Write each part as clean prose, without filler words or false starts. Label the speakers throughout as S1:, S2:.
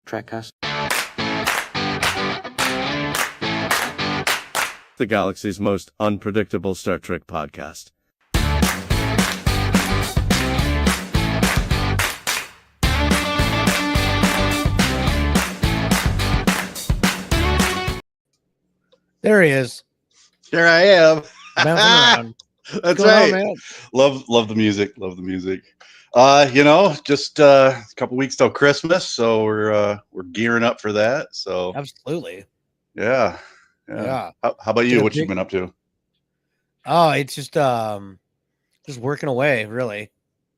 S1: Trekcast. The galaxy's most unpredictable Star Trek podcast.
S2: There he is.
S3: Here I am.
S2: Bouncing around.
S3: That's
S2: What's
S3: right.
S2: going on, man?
S3: Love the music. Love the music. Just a couple weeks till Christmas, so we're gearing up for that. So
S2: Absolutely.
S3: yeah. How about you? What you been up to?
S2: Oh, it's just working away, really.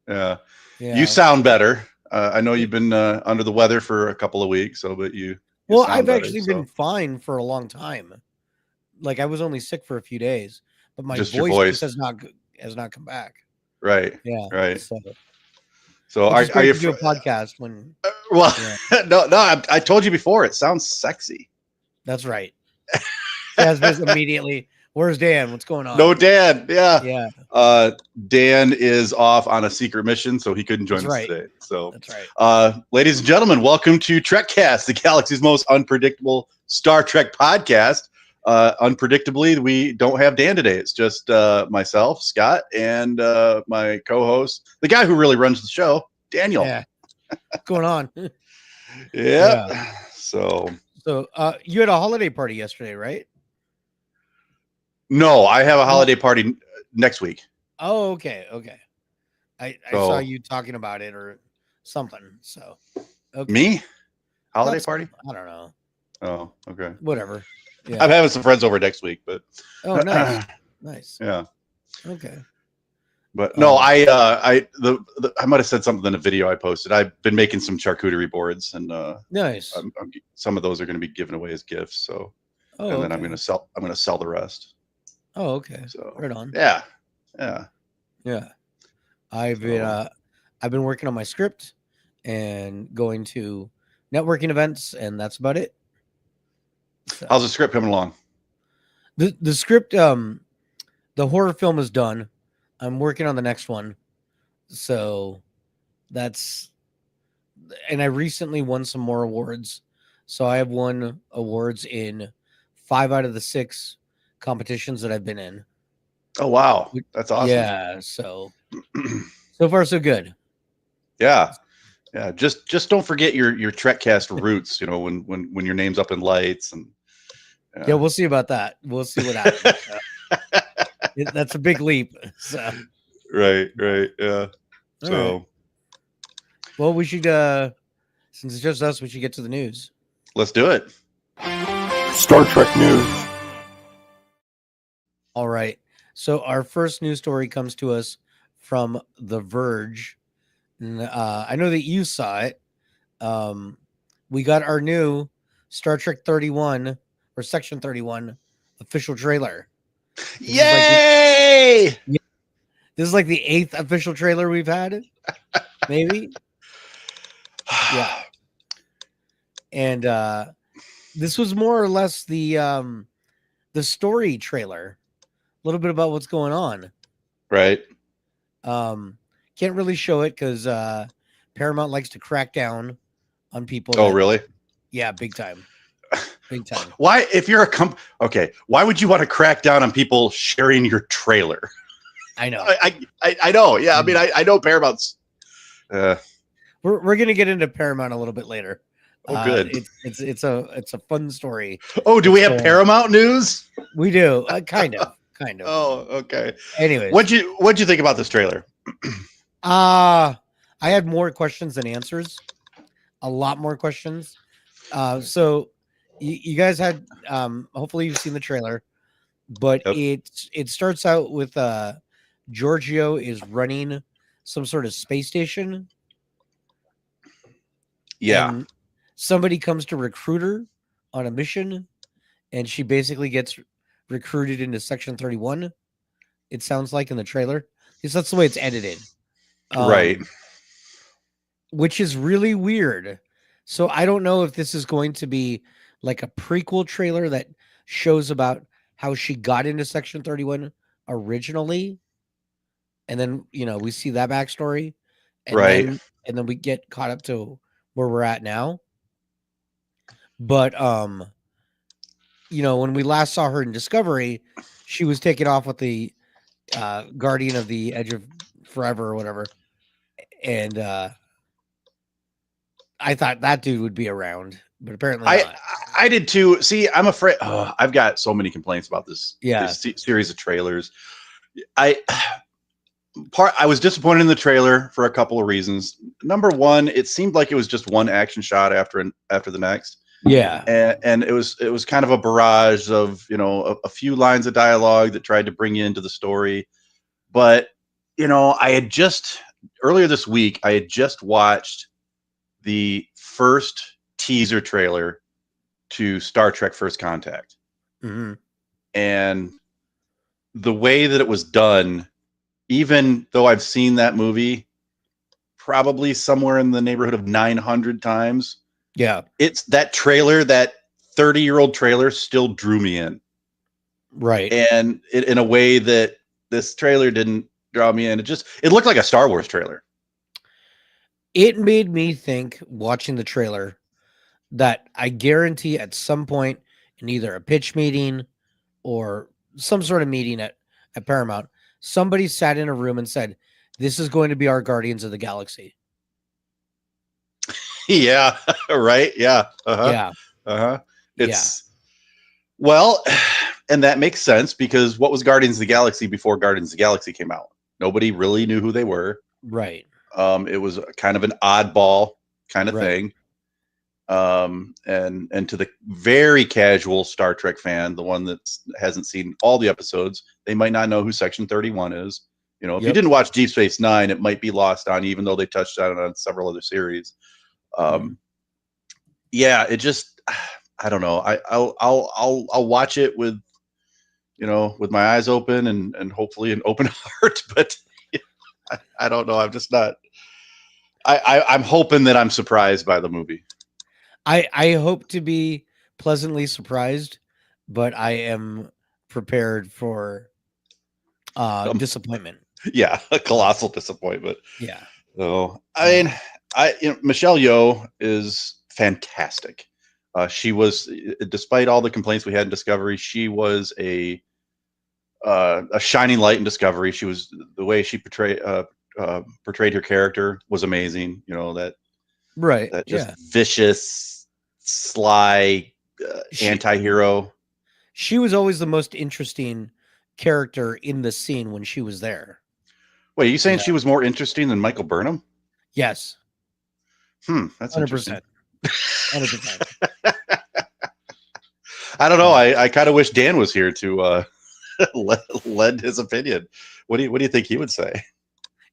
S3: Yeah.
S2: Yeah.
S3: You sound better. I know you've been under the weather for a couple of weeks, but you
S2: Well,
S3: sound
S2: I've
S3: better,
S2: actually
S3: so.
S2: been fine for a long time. Like I was only sick for a few days, but my
S3: Just your
S2: voice
S3: voice.
S2: has not come back.
S3: Right.
S2: Yeah.
S3: Right.
S2: So
S3: are
S2: great
S3: you
S2: to do a podcast when?
S3: well?
S2: Yeah.
S3: No. I told you before. It sounds sexy.
S2: That's right. Jasmine's immediately. Where's Dan? What's going on?
S3: No, Dan. Yeah.
S2: Yeah.
S3: Dan is off on a secret mission, so he couldn't join us today. So
S2: that's right.
S3: Ladies and gentlemen, welcome to Trekcast, the galaxy's most unpredictable Star Trek podcast. Unpredictably, we don't have Dan today. It's just myself, Scott, and my co-host, the guy who really runs the show, Daniel.
S2: Yeah. What's going on?
S3: Yeah. So
S2: you had a holiday party yesterday, right?
S3: no, I have a holiday party next week.
S2: Oh, okay. I saw you talking about it or something. So okay.
S3: Me? Holiday party?
S2: I don't know.
S3: Oh, okay.
S2: Whatever. Yeah.
S3: I'm having some friends over next week, but
S2: oh, nice.
S3: Yeah.
S2: Okay.
S3: But no, I might have said something in a video I posted. I've been making some charcuterie boards, and
S2: nice.
S3: some of those are going to be given away as gifts. So, and then I'm going to sell the rest.
S2: Oh, okay.
S3: So
S2: right on.
S3: Yeah.
S2: I've been working on my script and going to networking events, and that's about it. So,
S3: how's the script coming along?
S2: The script, the horror film is done. I'm working on the next one. So and I recently won some more awards. So I have won awards in 5 out of the 6 competitions that I've been in.
S3: Oh, wow. That's awesome.
S2: Yeah. So far, so good.
S3: Yeah. Yeah. Just don't forget your Trekcast roots, when your name's up in lights and.
S2: Yeah, we'll see about that. We'll see what happens. That's a big leap. So.
S3: Right. Yeah. So.
S2: Right. Well, we should, since it's just us, we should get to the news.
S3: Let's do it.
S4: Star Trek news.
S2: All right. So our first news story comes to us from The Verge. And, I know that you saw it. We got our new Star Trek 31 or Section 31 official trailer.
S3: Yay!
S2: This is like the 8th official trailer we've had, maybe. Yeah. And this was more or less the story trailer. A little bit about what's going on.
S3: Right.
S2: Can't really show it because Paramount likes to crack down on people.
S3: Oh, really?
S2: Yeah, big time. Big time.
S3: Why, if you're why would you want to crack down on people sharing your trailer?
S2: I know.
S3: I know. Yeah. I mean, I know Paramount's.
S2: We're going to get into Paramount a little bit later.
S3: Oh, good.
S2: It's a fun story.
S3: Oh, do we have
S2: So,
S3: Paramount news?
S2: We do kind of.
S3: Oh, okay.
S2: Anyways,
S3: What'd you think about this trailer?
S2: I had more questions than answers. A lot more questions. So you guys had hopefully you've seen the trailer, but
S3: Yep.
S2: it starts out with Giorgio is running some sort of space station.
S3: Yeah.
S2: And somebody comes to recruit her on a mission, and she basically gets recruited into Section 31. It sounds like in the trailer, because that's the way it's edited.
S3: Right.
S2: Which is really weird. So I don't know if this is going to be like a prequel trailer that shows about how she got into Section 31 originally, and then we see that backstory, and
S3: Right.
S2: then we get caught up to where we're at now. But when we last saw her in Discovery, she was taken off with the Guardian of the Edge of Forever or whatever, and I thought that dude would be around, but apparently not.
S3: I did too. See, I'm afraid. I've got so many complaints about this.
S2: Yeah.
S3: This series of trailers. I was disappointed in the trailer for a couple of reasons. Number one, it seemed like it was just one action shot after the next.
S2: Yeah.
S3: And it was kind of a barrage of a few lines of dialogue that tried to bring you into the story. But I had just earlier this week I had just watched the first teaser trailer to Star Trek First Contact.
S2: Mm-hmm.
S3: And the way that it was done, even though I've seen that movie probably somewhere in the neighborhood of 900 times,
S2: yeah,
S3: it's that trailer, that 30-year-old trailer still drew me in.
S2: Right.
S3: And in a way that this trailer didn't draw me in. It looked like a Star Wars trailer.
S2: It made me think, watching the trailer, that I guarantee at some point in either a pitch meeting or some sort of meeting at Paramount, somebody sat in a room and said, "This is going to be our Guardians of the Galaxy."
S3: Yeah. Right. Yeah. Uh-huh.
S2: Yeah.
S3: Uh-huh. Well, and that makes sense, because what was Guardians of the Galaxy before Guardians of the Galaxy came out? Nobody really knew who they were.
S2: Right.
S3: It was kind of an oddball kind of
S2: Right.
S3: thing. And to the very casual Star Trek fan, the one that hasn't seen all the episodes, they might not know who Section 31 is. If you didn't watch Deep Space Nine, it might be lost on, even though they touched on it on several other series. Yeah, it just, I don't know. I'll watch it with my eyes open and hopefully an open heart, but I don't know. I'm just not. I'm hoping that I'm surprised by the movie.
S2: I hope to be pleasantly surprised, but I am prepared for disappointment.
S3: Yeah, a colossal disappointment.
S2: Yeah.
S3: So I mean, Michelle Yeoh is fantastic. She was, despite all the complaints we had in Discovery, she was a shining light in Discovery. She was, the way she portrayed her character was amazing. That just vicious, sly anti-hero.
S2: She was always the most interesting character in the scene when she was there.
S3: Wait, are you saying she was more interesting than Michael Burnham?
S2: Yes.
S3: That's
S2: 100%. 100%.
S3: I don't know. I kind of wish Dan was here to lend his opinion. What do you think he would say?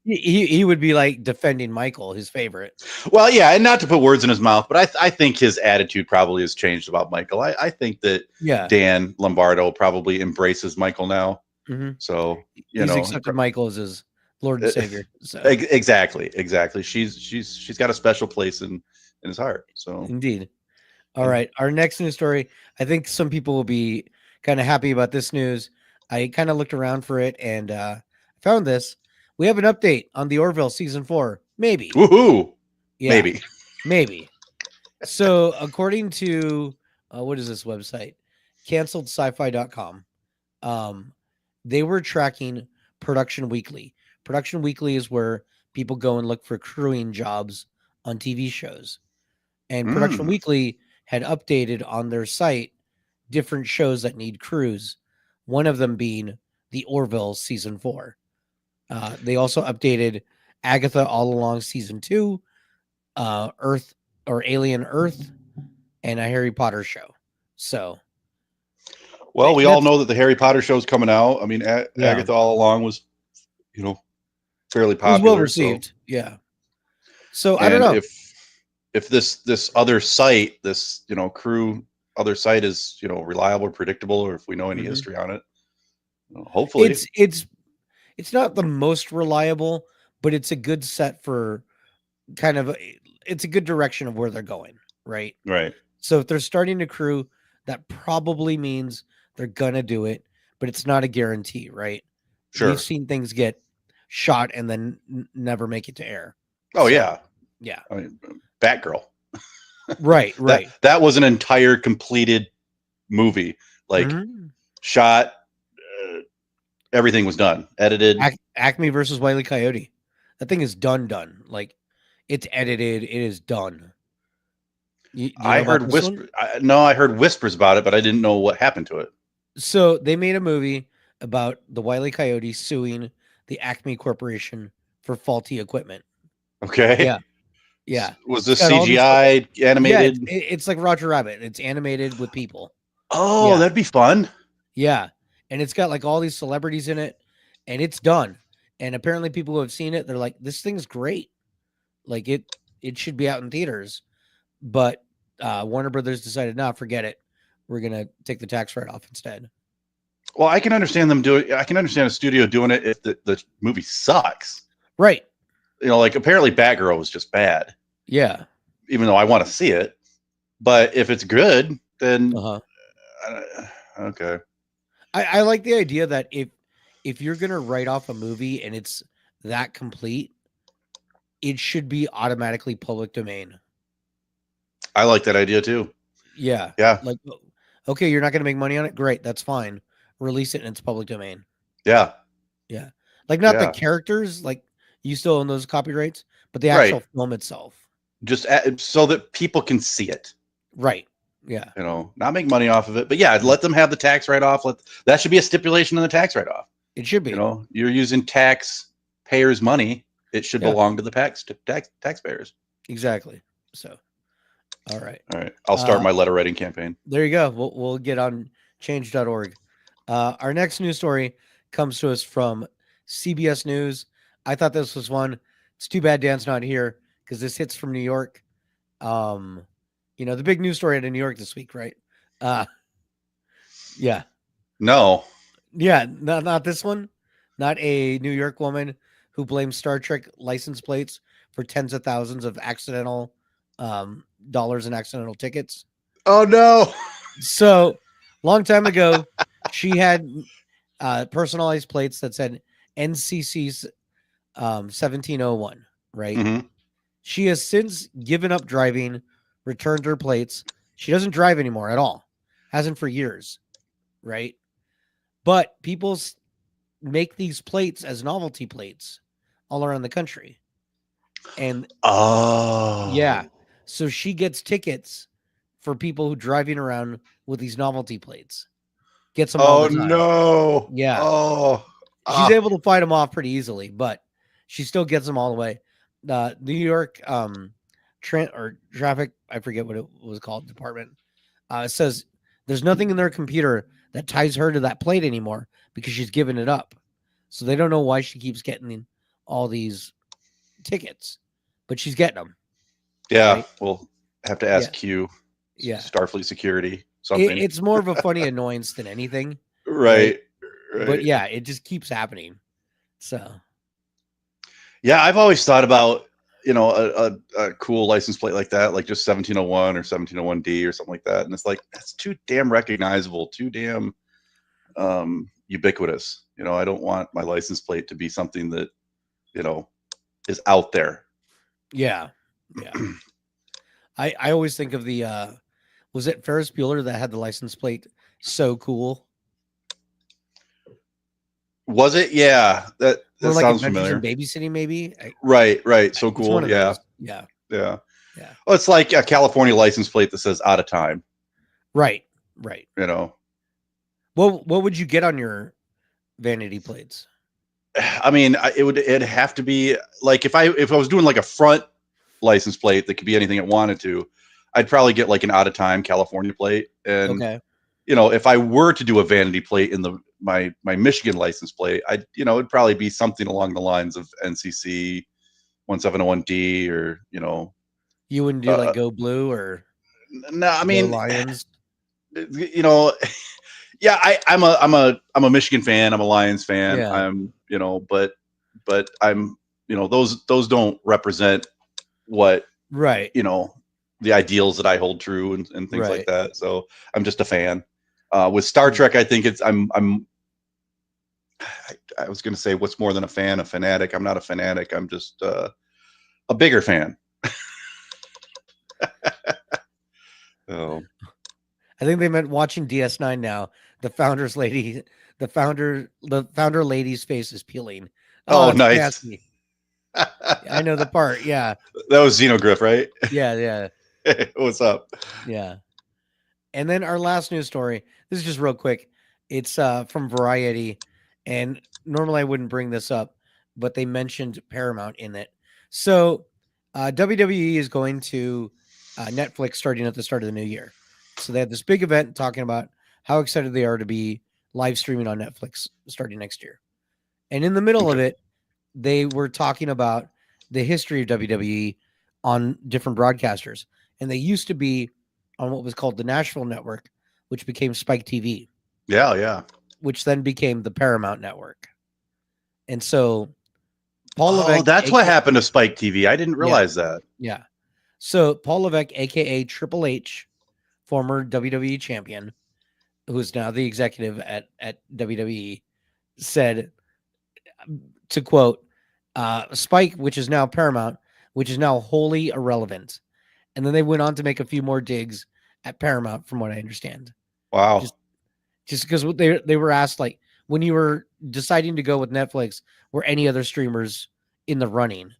S2: He would be like defending Michael, his favorite.
S3: Well, yeah, and not to put words in his mouth, but I think his attitude probably has changed about Michael. I think that Dan Lombardo probably embraces Michael now.
S2: Mm-hmm.
S3: So
S2: he's accepted Michael as his Lord and Savior. So.
S3: Exactly. She's got a special place in his heart. So
S2: indeed. All right, our next news story. I think some people will be kind of happy about this news. I kind of looked around for it and found this. We have an update on the Orville season 4. Maybe.
S3: Woohoo!
S2: Yeah, maybe. So according to what is this website? CanceledSci-Fi.com. They were tracking Production Weekly. Production Weekly is where people go and look for crewing jobs on TV shows. And Production Weekly had updated on their site different shows that need crews, one of them being the Orville season 4. They also updated Agatha All Along season 2, Earth or Alien Earth, and a Harry Potter show. So,
S3: well, we all know that the Harry Potter show's coming out. I mean, Agatha All Along was, fairly popular.
S2: It was well received. So. Yeah. So I don't know
S3: if this other site, this crew other site is reliable, predictable, or if we know any history on it. Hopefully,
S2: it's not the most reliable, but it's a good set for it's a good direction of where they're going, right?
S3: Right.
S2: So if they're starting a crew, that probably means they're gonna do it, but it's not a guarantee, right?
S3: Sure.
S2: We've seen things get shot and then never make it to air.
S3: Oh,
S2: so,
S3: yeah. I mean, Batgirl.
S2: Right.
S3: That was an entire completed movie, like shot. Everything was done, edited.
S2: Acme versus Wile E. Coyote. That thing is done. Like, it's edited. It is done.
S3: I heard I heard whispers about it, but I didn't know what happened to it.
S2: So they made a movie about the Wile E. Coyote suing the Acme Corporation for faulty equipment.
S3: Okay.
S2: Yeah.
S3: Was this CGI animated?
S2: Yeah, it's like Roger Rabbit. It's animated with people.
S3: Oh, that'd be fun.
S2: Yeah. And it's got like all these celebrities in it, and it's done. And apparently people who have seen it, they're like, this thing's great. Like it should be out in theaters. But Warner Brothers decided, forget it. We're going to take the tax write-off instead.
S3: Well, I can understand them doing. I can understand a studio doing it if the movie sucks.
S2: Right.
S3: Like apparently Batgirl was just bad.
S2: Yeah.
S3: Even though I want to see it, but if it's good, then okay.
S2: I like the idea that if you're gonna write off a movie and it's that complete, it should be automatically public domain.
S3: I like that idea too.
S2: Yeah.
S3: Yeah.
S2: Like, okay, you're not gonna make money on it. Great, that's fine. Release it in its public domain.
S3: Yeah.
S2: Yeah. Like not the characters, like you still own those copyrights, but the actual film itself.
S3: Just so that people can see it.
S2: Right. Yeah.
S3: Not make money off of it, but let them have the tax write-off. That should be a stipulation in the tax write-off.
S2: It should be.
S3: You're using taxpayers' money. It should belong to the taxpayers.
S2: Exactly. So, all right.
S3: I'll start my letter writing campaign.
S2: There you go. We'll get on change.org. Our next news story comes to us from CBS News. I thought this was one. It's too bad Dan's not here because this hits from New York. The big news story out of New York this week, right? Yeah.
S3: No.
S2: Yeah, not this one. Not a New York woman who blames Star Trek license plates for tens of thousands of accidental dollars in accidental tickets.
S3: Oh no.
S2: So, long time ago, she had personalized plates that said NCC 1701, right?
S3: Mm-hmm.
S2: She has since given up driving, returned her plates. She doesn't drive anymore at all. Hasn't for years, right? But people make these plates as novelty plates all around the country. And yeah. So she gets tickets for people who driving around with these novelty plates. Gets them all the time.
S3: No.
S2: Yeah.
S3: Oh.
S2: She's able to fight them off pretty easily, but she still gets them all the way. New York traffic, I forget what it was called, department, says there's nothing in their computer that ties her to that plate anymore because she's given it up. So they don't know why she keeps getting all these tickets, but she's getting them.
S3: Yeah,
S2: right?
S3: We'll have to ask Q.
S2: Yeah,
S3: Starfleet security. Something.
S2: It's more of a funny annoyance than anything.
S3: Right.
S2: But yeah, it just keeps happening. So.
S3: Yeah, I've always thought about a cool license plate like that, like just 1701 or 1701D or something like that, and it's like that's too damn recognizable, too damn ubiquitous. I don't want my license plate to be something that is out there.
S2: Yeah. I always think of the was it Ferris Bueller that had the license plate so cool?
S3: Was it? Yeah, that
S2: like
S3: sounds familiar.
S2: Babysitting, maybe.
S3: Right. So cool. Yeah.
S2: Yeah.
S3: Yeah.
S2: Yeah.
S3: Well, it's like a California license plate that says out of time.
S2: Right.
S3: You know,
S2: What would you get on your vanity plates?
S3: I mean, it'd have to be like if I was doing like a front license plate that could be anything it wanted to, I'd probably get like an out of time California plate. And
S2: Okay.
S3: you know, if I were to do a vanity plate in my Michigan license plate, it'd probably be something along the lines of NCC 170D or
S2: You wouldn't do like Go Blue or
S3: no, I
S2: Go
S3: mean,
S2: Lions?
S3: Yeah, I'm a Michigan fan. I'm a Lions fan.
S2: Yeah.
S3: I'm but I'm those don't represent what
S2: Right.
S3: the ideals that I hold true and things like
S2: Right.
S3: that. So I'm just a fan. With Star Trek, I think I was going to say what's more than a fan, a fanatic. I'm not a fanatic. I'm just a bigger fan. Oh.
S2: I think they meant watching DS9 now. The founder lady's face is peeling.
S3: Oh,
S2: It's
S3: nice.
S2: nasty. I know the part. Yeah.
S3: That was Xenogriff, right?
S2: Yeah.
S3: What's up?
S2: Yeah. And then our last news story. This is just real quick. It's from Variety, and normally I wouldn't bring this up, but they mentioned Paramount in it. So WWE is going to Netflix starting at the start of the new year. So they had this big event talking about how excited they are to be live streaming on Netflix starting next year. And in the middle of it, they were talking about the history of WWE on different broadcasters. And they used to be on what was called the Nashville Network, which became Spike TV.
S3: Yeah.
S2: Which then became the Paramount Network. And so Paul Levesque,
S3: that's what happened to Spike TV. I didn't realize that.
S2: Yeah. So Paul Levesque, aka Triple H, former WWE champion, who is now the executive at WWE, said, to quote, Spike, which is now Paramount, which is now wholly irrelevant. And then they went on to make a few more digs at Paramount, from what I understand.
S3: Wow.
S2: Just because they were asked, like, when you were deciding to go with Netflix, were any other streamers in the running?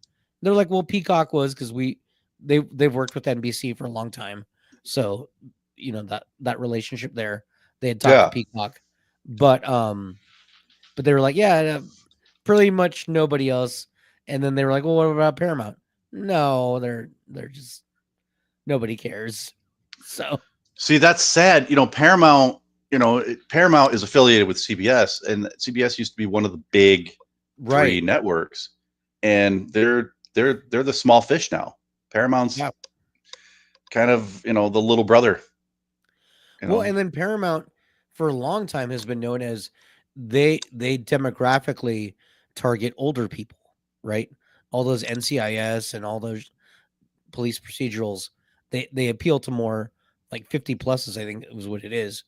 S2: They're like, well, Peacock was, because they've worked with NBC for a long time. So, that relationship there, they had talked to Peacock, but they were like, yeah, pretty much nobody else. And then they were like, well, what about Paramount? No, they're just, nobody cares. So
S3: see, that's sad. Paramount. Paramount is affiliated with CBS, and CBS used to be one of the big three networks, and they're the small fish now. Paramount's kind of the little brother.
S2: Well, and then Paramount for a long time has been known as they demographically target older people, right? All those NCIS and all those police procedurals, they appeal to more like 50 pluses, I think was what it is.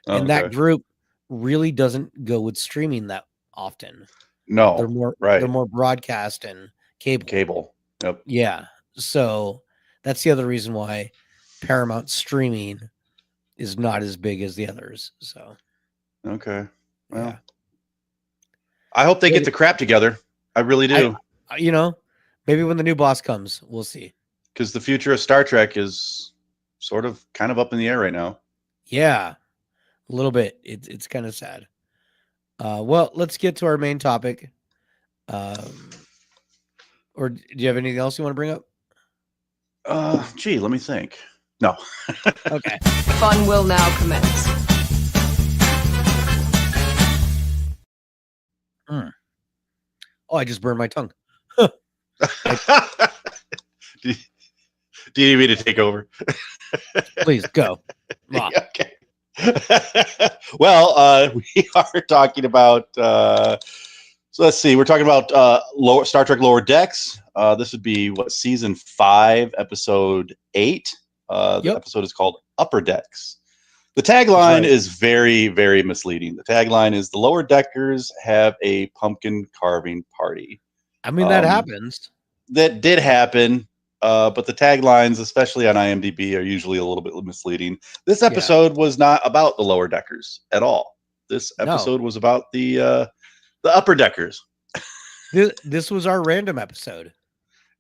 S2: And that group really doesn't go with streaming that often.
S3: No,
S2: they're more broadcast and cable.
S3: Yep.
S2: Yeah. So that's the other reason why Paramount streaming is not as big as the others. So
S3: okay. Well, I hope they get the crap together. I really do.
S2: Maybe when the new boss comes, we'll see.
S3: Because the future of Star Trek is kind of up in the air right now.
S2: Yeah. A little bit. It's kind of sad. Well, let's get to our main topic. Or do you have anything else you want to bring up?
S3: Let me think. No.
S2: Okay.
S5: Fun will now commence.
S2: Oh, I just burned my tongue.
S3: Do you need me to take over?
S2: Please go.
S3: Okay. Well, we are talking about. So let's see. We're talking about Star Trek Lower Decks. This would be season 5, episode 8. The episode is called Upper Decks. The tagline is very, very misleading. The tagline is the Lower Deckers have a pumpkin carving party.
S2: I mean, that happens.
S3: That did happen. But the taglines, especially on IMDb, are usually a little bit misleading. This episode was not about the Lower Deckers at all. This episode was about the Upper Deckers.
S2: This was our random episode.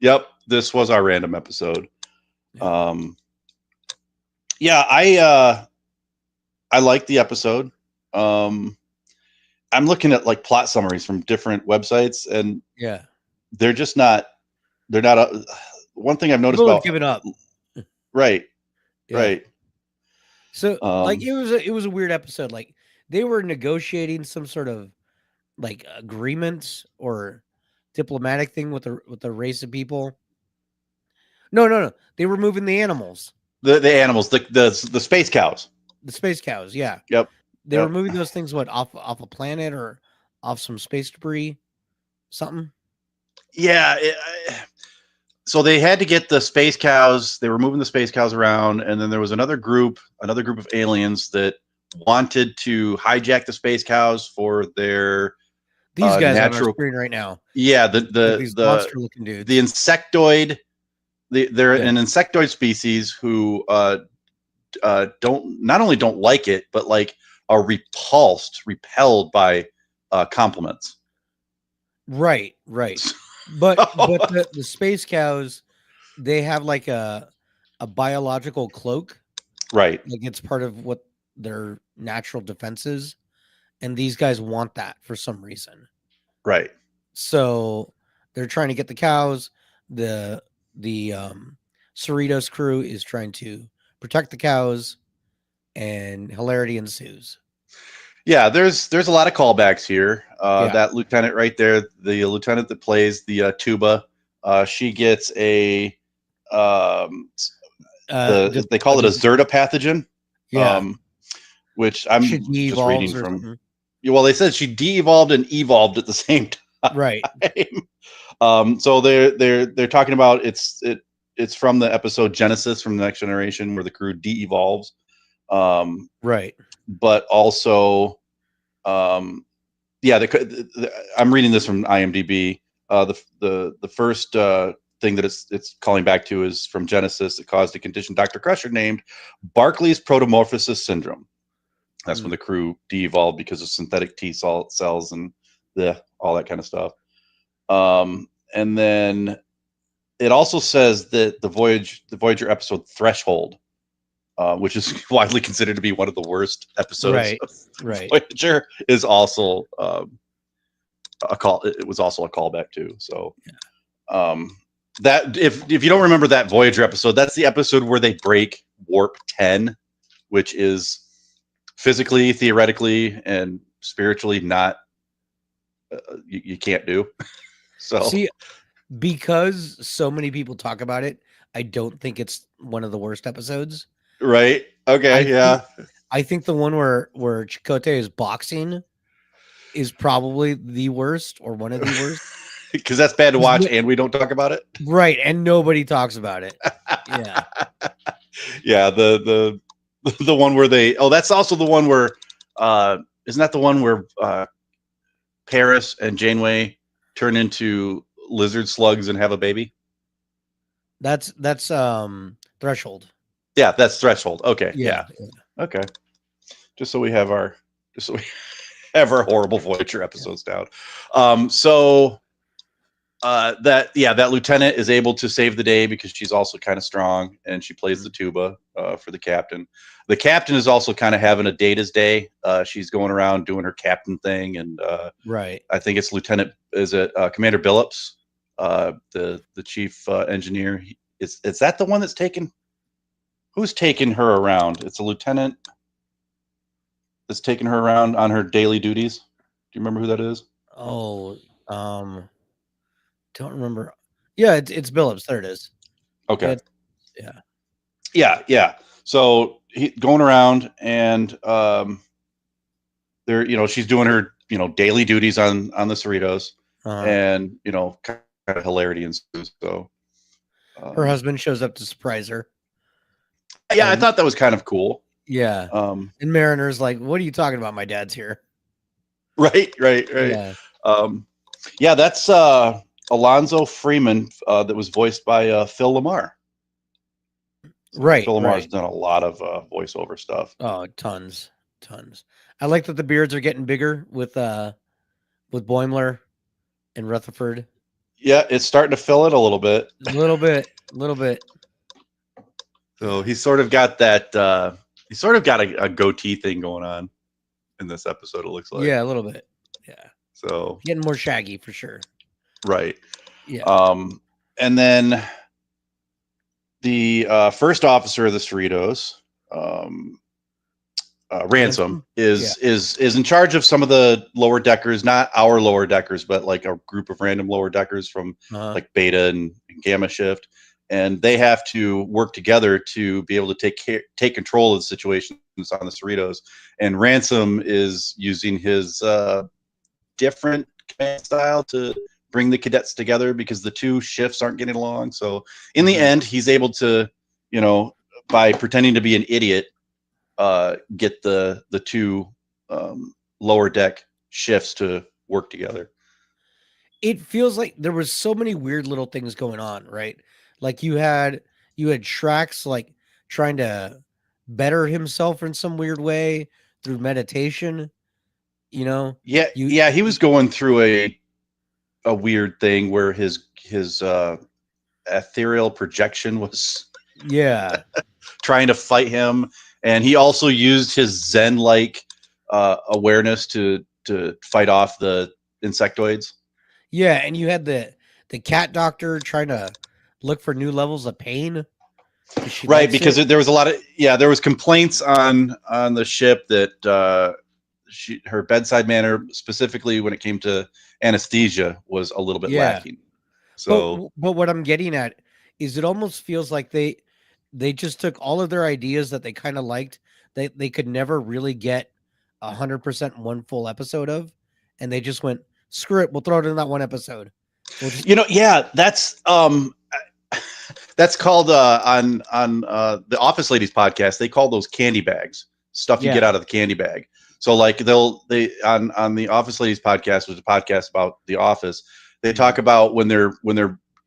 S3: Yep, this was our random episode. Yeah, I like the episode. I'm looking at like plot summaries from different websites, and
S2: Yeah.
S3: they're just not. They're not. One thing I've noticed
S2: People have
S3: about
S2: given up.
S3: right,
S2: Yeah.
S3: right.
S2: So like it was a weird episode. Like they were negotiating some sort of like agreement or diplomatic thing with the race of people. No. They were moving the animals.
S3: The animals, the space cows.
S2: The space cows, yeah.
S3: Yep.
S2: They were moving those things off a planet or off some space debris, something.
S3: Yeah. So they had to get the space cows. They were moving the space cows around, and then there was another group of aliens that wanted to hijack the space cows for their
S2: These guys on our
S3: natural
S2: screen right now.
S3: Yeah,
S2: These monster looking dudes.
S3: the insectoid. They're
S2: Yeah.
S3: an insectoid species who not only don't like it, but like are repelled by compliments.
S2: Right. But the space cows, they have like a biological cloak.
S3: Right.
S2: Like it's part of what their natural defense is. And these guys want that for some reason.
S3: Right.
S2: So they're trying to get the cows. The Cerritos crew is trying to protect the cows, and hilarity ensues.
S3: Yeah, there's a lot of callbacks here.
S2: Yeah.
S3: That lieutenant right there, the lieutenant that plays the tuba, she gets a they call it a Zerta pathogen.
S2: Yeah.
S3: Which I'm
S2: She
S3: just
S2: de-evolves
S3: reading
S2: or
S3: from.
S2: something.
S3: Well, they said she de-evolved and evolved at the same time.
S2: Right.
S3: So they're talking about it's from the episode Genesis from the Next Generation where the crew de-evolves.
S2: Right.
S3: But also, I'm reading this from IMDb. The first thing that it's calling back to is from Genesis. It caused a condition Dr. Crusher named Barclay's protomorphosis syndrome. That's when the crew de-evolved because of synthetic T cells and all that kind of stuff. And then it also says that the Voyager episode Threshold, which is widely considered to be one of the worst episodes of Voyager, is also a call. It was also a callback too. So, that if you don't remember that Voyager episode, that's the episode where they break warp 10, which is physically, theoretically, and spiritually not you can't do. So
S2: see, because so many people talk about it, I don't think it's one of the worst episodes.
S3: Right. Okay.
S2: I think the one where Chakotay is boxing is probably the worst or one of the worst.
S3: Because that's bad to watch and we don't talk about it.
S2: Right. And nobody talks about it. Yeah.
S3: Yeah. The one where that's also the one where, isn't that the one where Paris and Janeway turn into lizard slugs and have a baby?
S2: That's Threshold.
S3: Yeah, that's Threshold. Okay.
S2: Yeah.
S3: Okay. Just so we have our horrible Voyager episodes down. That lieutenant is able to save the day because she's also kind of strong and she plays the tuba for the captain. The captain is also kind of having a Data's day. She's going around doing her captain thing, and
S2: right.
S3: I think it's Commander Billups, the chief engineer. Is that the one that's taken? Who's taking her around? It's a lieutenant that's taking her around on her daily duties. Do you remember who that is?
S2: Oh, don't remember. Yeah, it's Billups. There it is.
S3: Okay.
S2: Yeah.
S3: So going around and she's doing her daily duties on the Cerritos, and kind of hilarity ensues. So
S2: her husband shows up to surprise her.
S3: Yeah, I thought that was kind of cool.
S2: Yeah. And Mariner's like, "What are you talking about? My dad's here."
S3: Right. Yeah. That's Alonzo Freeman that was voiced by Phil Lamar.
S2: Right.
S3: Phil Lamar's done a lot of voiceover stuff.
S2: Oh, tons. I like that the beards are getting bigger with Boimler and Rutherford.
S3: Yeah, it's starting to fill it a little bit.
S2: A little bit.
S3: So he's sort of got that. He's sort of got a goatee thing going on in this episode. It looks like.
S2: Yeah, a little bit. Yeah.
S3: So
S2: Getting more shaggy for sure.
S3: right.
S2: Yeah.
S3: And then the first officer of the Cerritos, Ransom, is in charge of some of the lower deckers, not our lower deckers, but like a group of random lower deckers from like Beta and Gamma Shift, and they have to work together to be able to take control of the situations on the Cerritos. And Ransom is using his different command style to bring the cadets together because the two shifts aren't getting along. So in the end, he's able to, by pretending to be an idiot, get the two lower deck shifts to work together.
S2: It feels like there was so many weird little things going on, right? Like you had Shrax like trying to better himself in some weird way through meditation.
S3: Yeah, he was going through a weird thing where his ethereal projection was trying to fight him, and he also used his Zen-like awareness to fight off the insectoids.
S2: Yeah, and you had the cat doctor trying to look for new levels of pain.
S3: Right, because there was a lot of there was complaints on the ship that her bedside manner, specifically when it came to anesthesia, was a little bit lacking. So,
S2: but what I'm getting at is it almost feels like they just took all of their ideas that they kind of liked, they could never really get 100% one full episode of, and they just went, screw it, we'll throw it in that one episode.
S3: That's called on the Office Ladies podcast. They call those candy bags, stuff you get out of the candy bag. So like they on the Office Ladies podcast, which is a podcast about The Office, they talk about when they're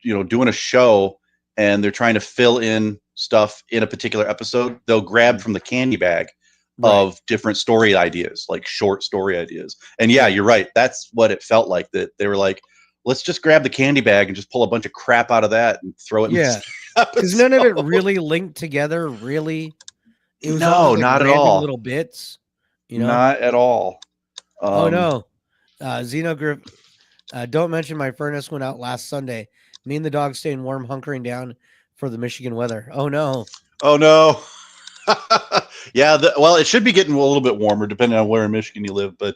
S3: doing a show and they're trying to fill in stuff in a particular episode, they'll grab from the candy bag of different story ideas, like short story ideas. And you're right. That's what it felt like, that they were like, let's just grab the candy bag and just pull a bunch of crap out of that and throw it in this episode.
S2: Because none of it really linked together, really. It was
S3: not at all.
S2: Little bits.
S3: Not at all.
S2: Oh no. Xenogriff, don't mention my furnace went out last Sunday. Me and the dog staying warm, hunkering down for the Michigan weather. Oh no.
S3: Well, it should be getting a little bit warmer depending on where in Michigan you live, but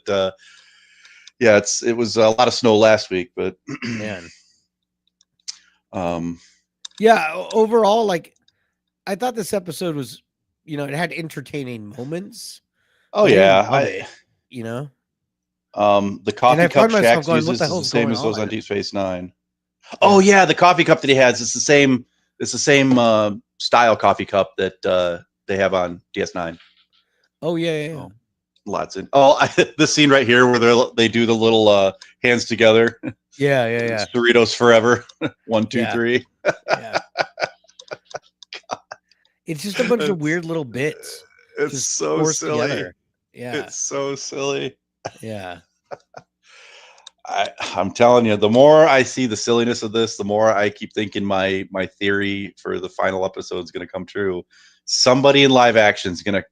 S3: it was a lot of snow last week, but
S2: man. Overall, like I thought this episode was, it had entertaining moments.
S3: Oh yeah,
S2: the
S3: coffee cup Shax uses is the same as those on Deep Space Nine. Oh yeah, the coffee cup that he has, it's the same style coffee cup that they have on DS9.
S2: Oh yeah.
S3: Oh, lots in this scene right here where they do the little hands together.
S2: Yeah.
S3: Cerritos forever. 1, 2, 3.
S2: Yeah. It's just a bunch of weird little bits.
S3: It's so silly.
S2: Together. Yeah.
S3: It's so silly.
S2: Yeah.
S3: I'm telling you, the more I see the silliness of this, the more I keep thinking my theory for the final episode is going to come true. Somebody in live action is gonna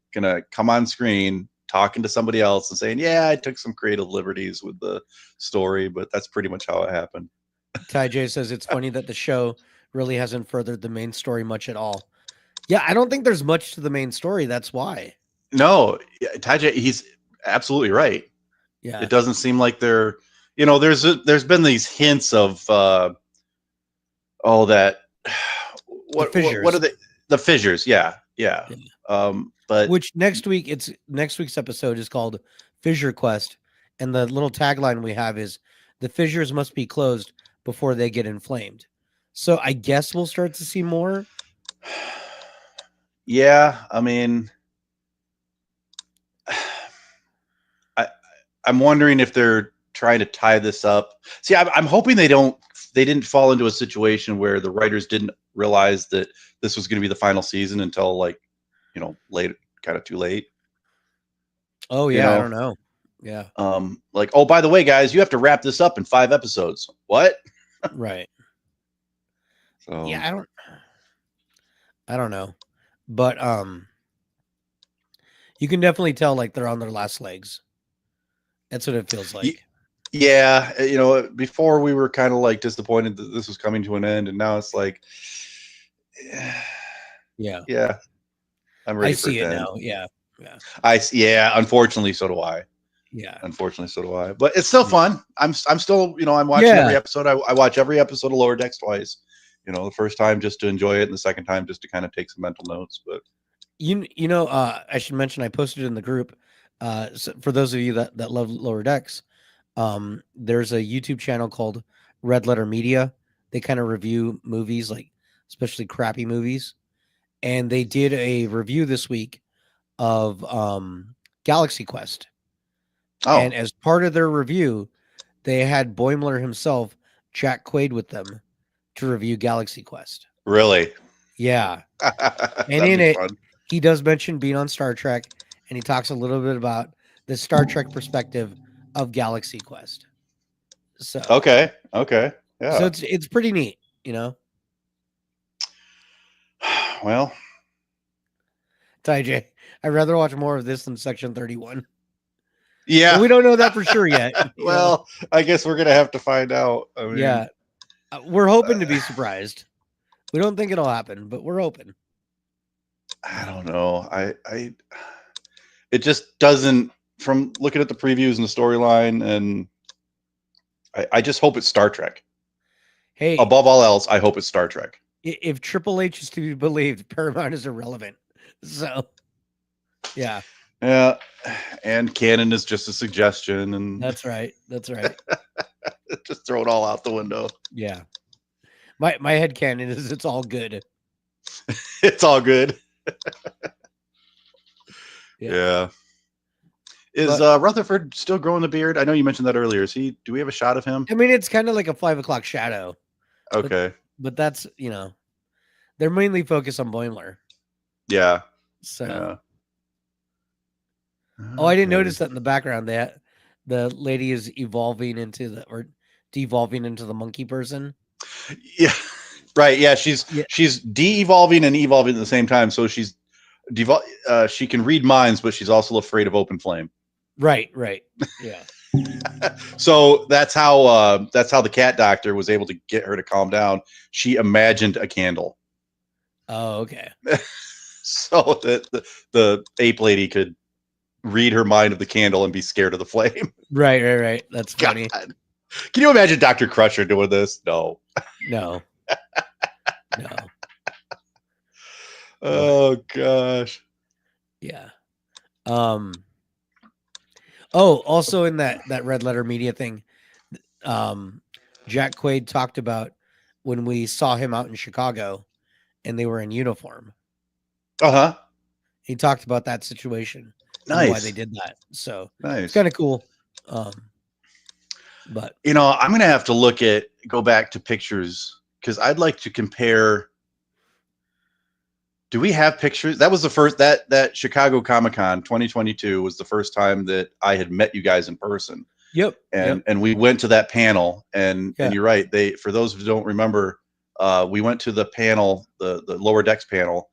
S3: come on screen talking to somebody else and saying, "Yeah, I took some creative liberties with the story, but that's pretty much how it happened."
S2: Ty J says it's funny that the show really hasn't furthered the main story much at all. Yeah, I don't think there's much to the main story. That's why. No,
S3: Ty J, he's absolutely right.
S2: Yeah,
S3: it doesn't seem like they're. There's been these hints of what are they? The fissures, yeah. But
S2: which next week's episode is called Fissure Quest, and the little tagline we have is the fissures must be closed before they get inflamed. So I guess we'll start to see more.
S3: Yeah, I mean, I'm wondering if they're trying to tie this up. See, I'm hoping they didn't fall into a situation where the writers didn't realize that this was going to be the final season until late, kind of too late.
S2: Oh yeah, I don't know. Yeah.
S3: By the way, guys, you have to wrap this up in 5 episodes. What?
S2: Right.
S3: So
S2: yeah, I don't know. but you can definitely tell like they're on their last legs. That's what it feels like.
S3: Yeah, before we were kind of like disappointed that this was coming to an end, and now it's like,
S2: Yeah,
S3: yeah, I'm
S2: I
S3: ready for
S2: see
S3: it
S2: it
S3: to end.
S2: now. Yeah,
S3: Yeah, unfortunately, so do I.
S2: yeah,
S3: Unfortunately, so do I. But it's still fun. I'm still, I'm watching
S2: Yeah.
S3: every episode. I watch every episode of Lower Decks twice. The first time just to enjoy it, and the second time just to kind of take some mental notes. But
S2: I should mention I posted in the group. So for those of you that love Lower Decks, there's a YouTube channel called Red Letter Media. They kind of review movies, like especially crappy movies, and they did a review this week of Galaxy Quest. And as part of their review, they had Boimler himself, Jack Quaid, with them to review Galaxy Quest.
S3: really,
S2: Yeah. And
S3: that'd
S2: in
S3: be
S2: it,
S3: fun.
S2: he does mention being on Star Trek, and he talks a little bit about the Star Trek perspective of Galaxy Quest. So
S3: Okay,
S2: so
S3: yeah.
S2: it's pretty neat, you know.
S3: Well,
S2: TJ, I'd rather watch more of this than Section 31.
S3: yeah.
S2: But we don't know that for sure yet.
S3: Well, I guess we're gonna have to find out. I mean,
S2: Yeah. We're hoping to be surprised. We don't think it'll happen, but we're hoping.
S3: I don't know. It just doesn't. From looking at the previews and the storyline, and I just hope it's Star Trek.
S2: Hey,
S3: Above all else, I hope it's Star Trek.
S2: if Triple H is to be believed, Paramount is irrelevant. So, yeah.
S3: Yeah, and canon is just a suggestion, and
S2: That's right. That's right.
S3: just throw it all out the window.
S2: Yeah. My headcanon is it's all good.
S3: It's all good. Yeah. Is Rutherford still growing the beard? I know you mentioned that earlier. Do we have a shot of him?
S2: I mean, it's kind of like a 5 o'clock shadow.
S3: Okay.
S2: But that's, they're mainly focused on Boimler.
S3: Yeah.
S2: So.
S3: Yeah.
S2: Oh, I didn't notice that in the background. That the lady is devolving into the monkey person.
S3: Yeah. Right. Yeah. She's de-evolving and evolving at the same time. So she's she can read minds, but she's also afraid of open flame.
S2: Right. Yeah.
S3: So that's how the cat doctor was able to get her to calm down. She imagined a candle.
S2: Oh, okay.
S3: So that the ape lady could read her mind of the candle and be scared of the flame.
S2: Right. That's funny.
S3: God. Can you imagine Dr. Crusher doing this? No.
S2: No.
S3: Oh gosh.
S2: Yeah. Oh, also in that Red Letter Media thing, Jack Quaid talked about when we saw him out in Chicago and they were in uniform.
S3: Uh-huh.
S2: He talked about that situation.
S3: Nice.
S2: And why they did that. So
S3: nice.
S2: It's kind of cool. But
S3: I'm gonna have to go back to pictures because I'd like to compare. Do we have pictures? That was the first that Chicago Comic-Con 2022 was the first time that I had met you guys in person.
S2: Yep.
S3: And we went to that panel, and you're right. For those who don't remember, we went to the panel, the Lower Decks panel,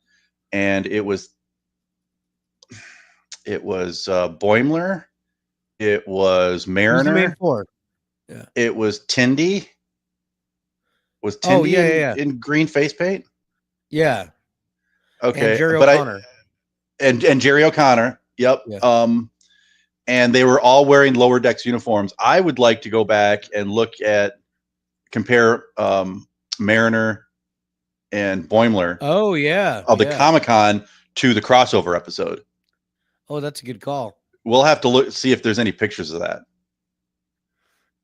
S3: and it was Boimler, it was Mariner,
S2: the main four. Yeah.
S3: It was Tindy. Was Tindy in green face paint?
S2: Yeah.
S3: Okay.
S2: And Jerry O'Connor.
S3: And Jerry O'Connor. Yep.
S2: Yeah.
S3: And they were all wearing Lower Decks uniforms. I would like to go back and compare Mariner and Boimler.
S2: Oh yeah.
S3: Of the Comic-Con to the crossover episode.
S2: Oh, that's a good call.
S3: We'll have to see if there's any pictures of that.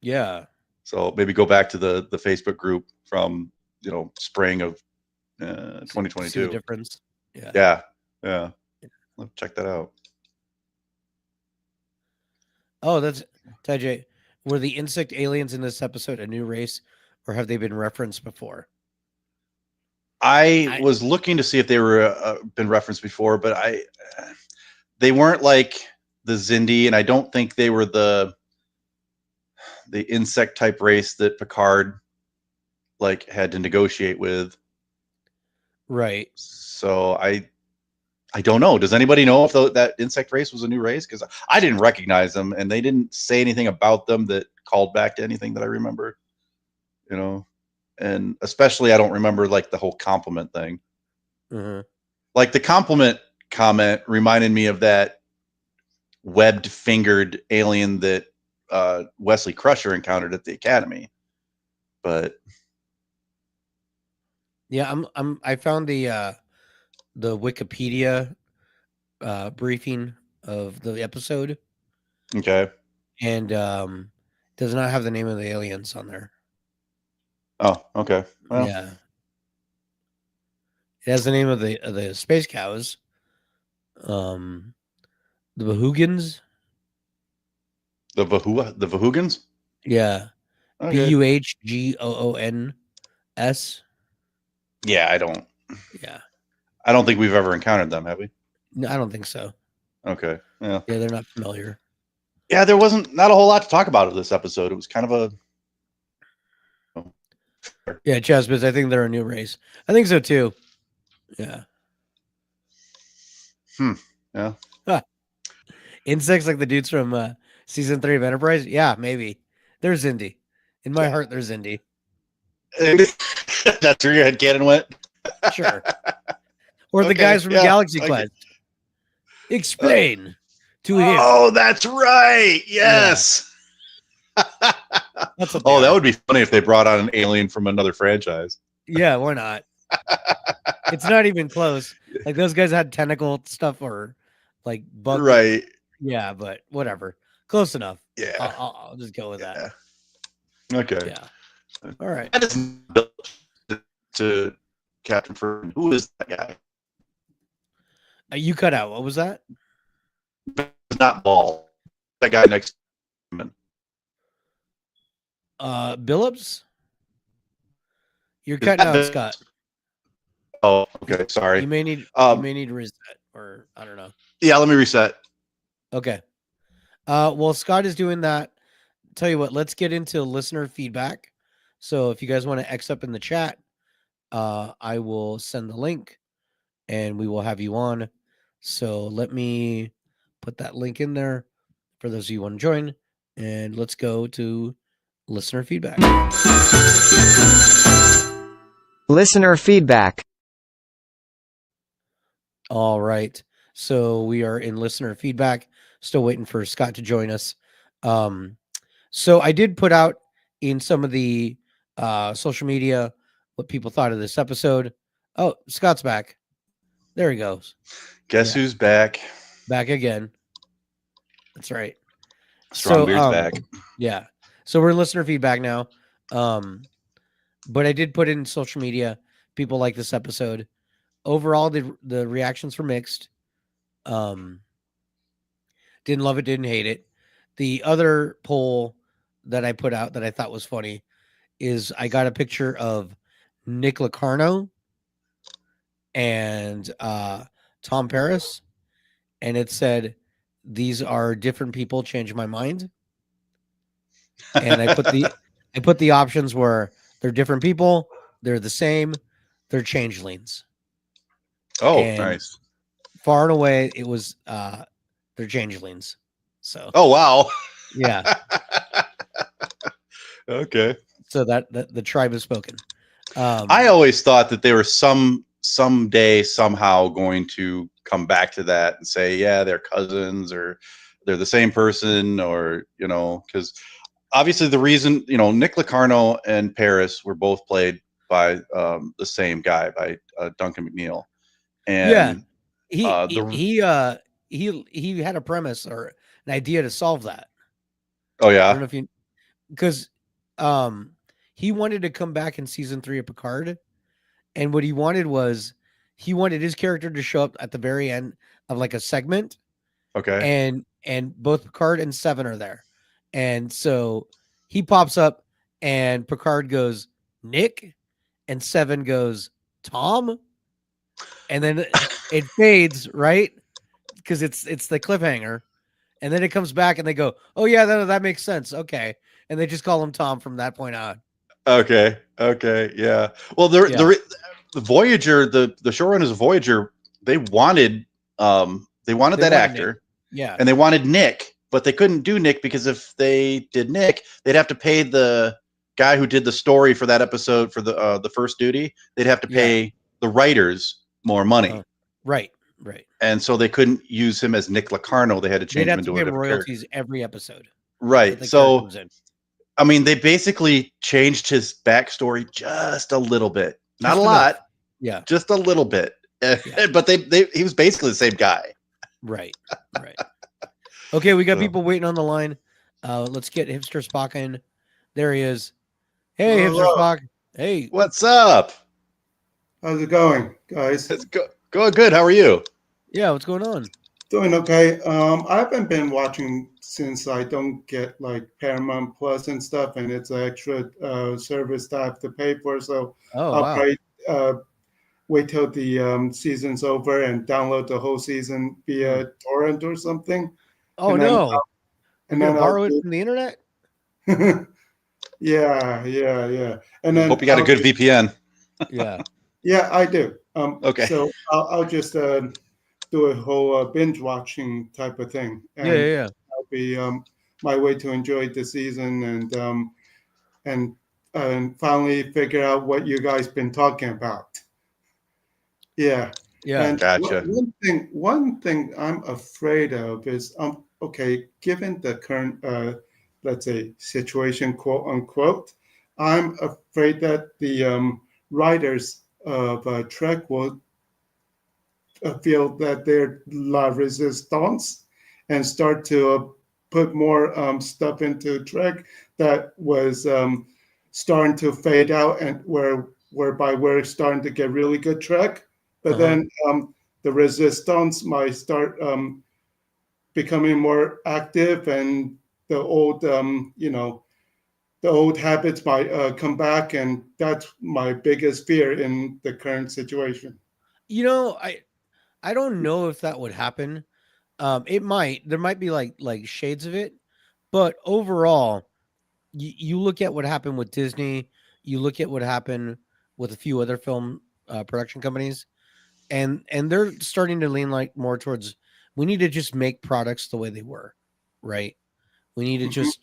S2: Yeah.
S3: So maybe go back to the Facebook group from spring of 2022.
S2: See the difference.
S3: Yeah. Let's check that out.
S2: Oh, that's TJ. Were the insect aliens in this episode a new race, or have they been referenced before?
S3: I was looking to see if they were been referenced before, but they weren't like the Xindi, and I don't think they were the insect type race that Picard had to negotiate with.
S2: Right.
S3: So I don't know. Does anybody know if that insect race was a new race? Because I didn't recognize them, and they didn't say anything about them that called back to anything that I remember. You know, and especially I don't remember like the whole compliment thing.
S2: Mm-hmm.
S3: Like the compliment comment reminded me of that webbed-fingered alien that Wesley Crusher encountered at the Academy. But
S2: Yeah, I found the Wikipedia briefing of the episode,
S3: okay.
S2: and does not have the name of the aliens on there.
S3: Oh, okay. Well,
S2: Yeah, it has the name of the space cows, the Bahugans.
S3: the Vahugans.
S2: Yeah,
S3: Okay.
S2: Buhgoons.
S3: Yeah,
S2: Yeah,
S3: I don't think we've ever encountered them, have we?
S2: no, I don't think so.
S3: Okay. Yeah.
S2: Yeah, they're not familiar.
S3: Yeah, there wasn't not a whole lot to talk about in this episode. It was kind of a
S2: Yeah, Chespis, I think they're a new race. I think so too. Yeah.
S3: yeah.
S2: Insects like the dudes from season 3 of Enterprise? Yeah, maybe. There's Indy. In my heart, there's Indy.
S3: That's where your head cannon went.
S2: Sure. Or the
S3: Okay,
S2: guys from
S3: yeah,
S2: Galaxy
S3: okay.
S2: Quest. Explain to him.
S3: Oh, that's right. Yes.
S2: That's what
S3: Oh,
S2: they
S3: that
S2: are.
S3: would be funny if they brought on an alien from another franchise.
S2: Yeah, why not? It's not even close. Like those guys had tentacle stuff or like bug.
S3: Right.
S2: Yeah, but whatever. Close enough.
S3: Yeah.
S2: I'll just go with that.
S3: Okay.
S2: Yeah. All right.
S3: That is built to Captain Fern. Who is that guy?
S2: You cut out. What was that?
S3: It's not Ball. That guy next to him.
S2: Billups? You're
S3: Is
S2: cutting
S3: that
S2: out, Scott.
S3: Oh, okay. Sorry.
S2: You may need to reset, or I don't know.
S3: Yeah, let me reset.
S2: Okay. Well, Scott is doing that. Tell you what, let's get into listener feedback. So if you guys want to X up in the chat, I will send the link and we will have you on. So let me put that link in there for those of you who want to join. And let's go to listener feedback.
S6: Listener feedback.
S2: All right. So we are in listener feedback. Still waiting for Scott to join us. So I did put out in some of the social media what people thought of this episode. Oh, Scott's back. There he goes.
S3: Guess
S2: Yeah.
S3: who's back?
S2: Back again. That's right.
S3: Strongbeard's back.
S2: Yeah. So we're in listener feedback now. But I did put in social media. People like this episode. Overall, the reactions were mixed. Didn't love it, didn't hate it. The other poll that I put out that I thought was funny is I got a picture of Nick Locarno and Tom Paris, and it said, "These are different people, change my mind." And I put the options where they're different people, they're the same, they're changelings.
S3: Oh,
S2: And
S3: nice.
S2: Far and away, it was they're changelings. So
S3: Oh, wow.
S2: yeah.
S3: Okay.
S2: So that the tribe has spoken.
S3: I always thought that they were someday somehow going to come back to that and say, yeah, they're cousins or they're the same person, or because obviously the reason Nick Locarno and Paris were both played by the same guy, by Duncan McNeil, and
S2: he had a premise or an idea to solve that.
S3: Oh
S2: I
S3: yeah.
S2: don't know if you, because he wanted to come back in season 3 of Picard, and what he wanted was he wanted his character to show up at the very end of like a segment.
S3: Okay.
S2: And both Picard and Seven are there, and so he pops up, and Picard goes Nick, and Seven goes Tom, and then it fades, right? Because it's the cliffhanger, and then it comes back, and they go, "Oh yeah, that makes sense." Okay, and they just call him Tom from that point on.
S3: Okay. Yeah. Well, the Voyager, the showrunners of Voyager, they wanted They wanted
S2: They
S3: that
S2: wanted
S3: actor,
S2: Yeah.
S3: and they wanted Nick, but they couldn't do Nick because if they did Nick, they'd have to pay the guy who did the story for that episode for the first duty. They'd have to pay the writers more money,
S2: Right.
S3: and so they couldn't use him as Nick Locarno. They had to
S2: They'd
S3: change him
S2: have
S3: into
S2: to
S3: a
S2: pay him
S3: different character.
S2: royalties every episode.
S3: Right.
S2: that the character
S3: So,
S2: was in.
S3: I mean, they basically changed his backstory just a little bit, not
S2: Just
S3: a
S2: enough.
S3: lot,
S2: Yeah.
S3: just a little bit.
S2: Yeah.
S3: But he was basically the same guy.
S2: Right. Okay, we got
S3: So-
S2: people waiting on the line. Let's get Hipster Spock in. There he is. Hey,
S7: Hello.
S2: Hipster Spock. Hey.
S3: What's up?
S7: How's it going, guys?
S3: It's going good. How are you?
S2: Yeah, what's going on?
S7: Doing okay. I haven't been watching since I don't get like Paramount Plus and stuff, and it's an extra service that I have to pay for. So
S2: Oh,
S7: I'll
S2: wow.
S7: probably wait till the season's over and download the whole season via torrent or something.
S2: Oh,
S7: and then
S2: no.
S7: I'll-
S2: You're
S7: And
S2: going
S7: then
S2: to borrow
S7: I'll
S2: it from the internet?
S7: yeah. And then
S3: Hope you got a
S7: I'll
S3: good
S7: just-
S3: VPN.
S2: Yeah.
S7: Yeah, I do.
S3: Okay.
S7: So I'll just do a whole binge watching type of thing. And
S2: Yeah.
S7: that'll be my way to enjoy the season and finally figure out what you guys been talking about. Yeah.
S2: Yeah.
S7: And
S3: Gotcha.
S7: one thing I'm afraid of is okay, given the current let's say situation, quote unquote, I'm afraid that the writers of Trek will feel that they're la resistance and start to put more stuff into Trek that was starting to fade out, and whereby we're starting to get really good Trek, but then the resistance might start becoming more active, and the old the old habits might come back, and that's my biggest fear in the current situation.
S2: You know, I don't know if that would happen. It might. There might be like shades of it, but overall, you look at what happened with Disney. You look at what happened with a few other film production companies, and they're starting to lean like more towards we need to just make products the way they were, right? We need to just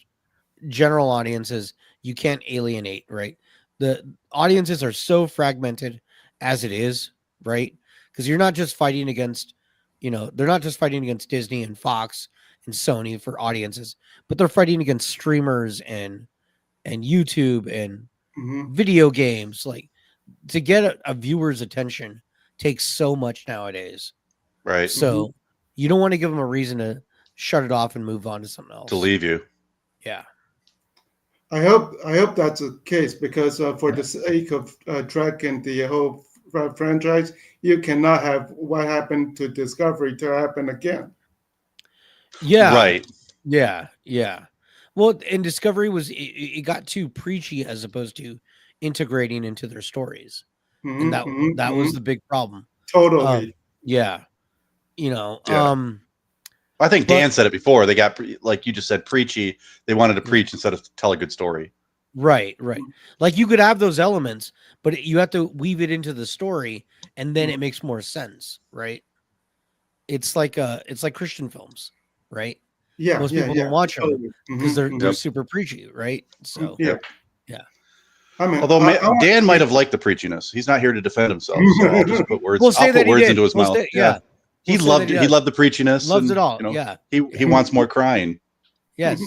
S2: general audiences. You can't alienate, right? The audiences are so fragmented as it is, right? Because you're not just fighting against, they're not just fighting against Disney and Fox and Sony for audiences, but they're fighting against streamers and YouTube and video games. Like, to get a viewer's attention takes so much nowadays.
S3: Right.
S2: So you don't want to give them a reason to shut it off and move on to something else.
S3: To leave you.
S2: Yeah.
S7: I hope that's the case, because for the sake of Trek and the whole franchise, you cannot have what happened to Discovery to happen again.
S2: Yeah.
S3: Right.
S2: Yeah. Well, and Discovery it got too preachy as opposed to integrating into their stories. And that was the big problem.
S7: Totally.
S2: Yeah.
S3: I think Dan said it before. They got, like you just said, preachy. They wanted to preach instead of tell a good story.
S2: Right. Like, you could have those elements, but you have to weave it into the story, and then it makes more sense, right? It's like Christian films, right?
S7: Yeah.
S2: Most people don't watch them because they're
S3: Yep.
S2: super preachy, right? So
S7: Yeah. I mean,
S3: Although Dan might have liked the preachiness. He's not here to defend himself. So I'll just put words,
S2: We'll say
S3: I'll
S2: that
S3: put
S2: he
S3: words
S2: did.
S3: into his
S2: We'll
S3: mouth.
S2: say- yeah.
S3: He
S2: We'll say
S3: loved
S2: that he
S3: it. He
S2: does.
S3: loved the preachiness.
S2: Loves
S3: and,
S2: it all.
S3: you know,
S2: Yeah.
S3: He wants more crying.
S2: Yes.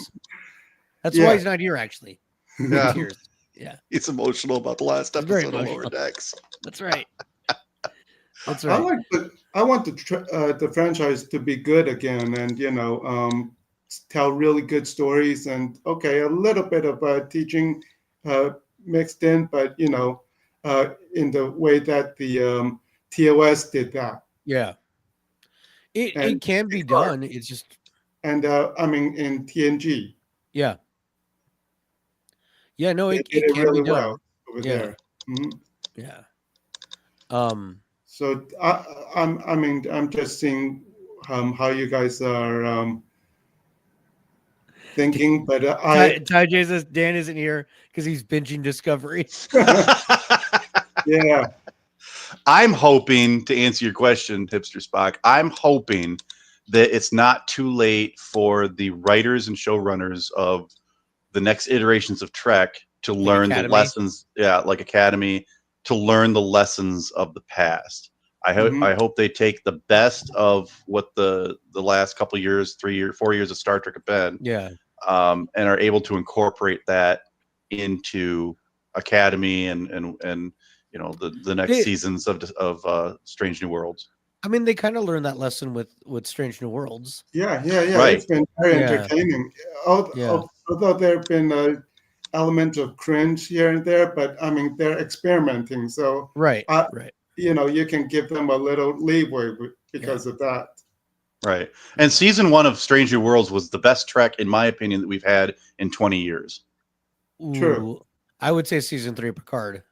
S2: That's
S7: Yeah.
S2: why he's not here, actually.
S3: Yeah.
S2: Tears. Yeah.
S3: He's emotional about the last
S2: He's very
S3: episode of Lower
S2: emotional.
S3: Decks.
S2: That's right. That's
S7: I
S2: right.
S7: I want the franchise to be good again, and tell really good stories, and a little bit of teaching mixed in, but in the way that the TOS did that,
S2: Yeah. It
S7: And
S2: can be
S7: it's hard.
S2: done. It's just
S7: and I mean in TNG,
S2: yeah. Yeah, no,
S7: they
S2: it
S7: did it
S2: can
S7: really
S2: be done.
S7: well over
S2: Yeah.
S7: there. Mhm.
S2: Yeah.
S7: So I'm just seeing how you guys are thinking, but
S2: Ty J says Dan isn't here because he's binging Discovery.
S7: yeah.
S3: I'm hoping, to answer your question, Hipster Spock, I'm hoping that it's not too late for the writers and showrunners of the next iterations of Trek to learn the
S2: Academy?
S3: lessons, like Academy, to learn the lessons of the past. I hope they take the best of what the last couple years, 3 or 4 years of Star Trek have been, and are able to incorporate that into Academy and the next seasons of Strange New Worlds.
S2: I mean, they kind of learned that lesson with Strange New Worlds.
S7: Yeah.
S3: Right.
S7: It's been very entertaining. Although there have been an element of cringe here and there, but I mean, they're experimenting. So
S2: right.
S7: You can give them a little leeway because of that.
S3: Right. And season 1 of Strange New Worlds was the best Trek, in my opinion, that we've had in 20 years.
S7: True.
S2: Ooh, I would say season 3 of Picard.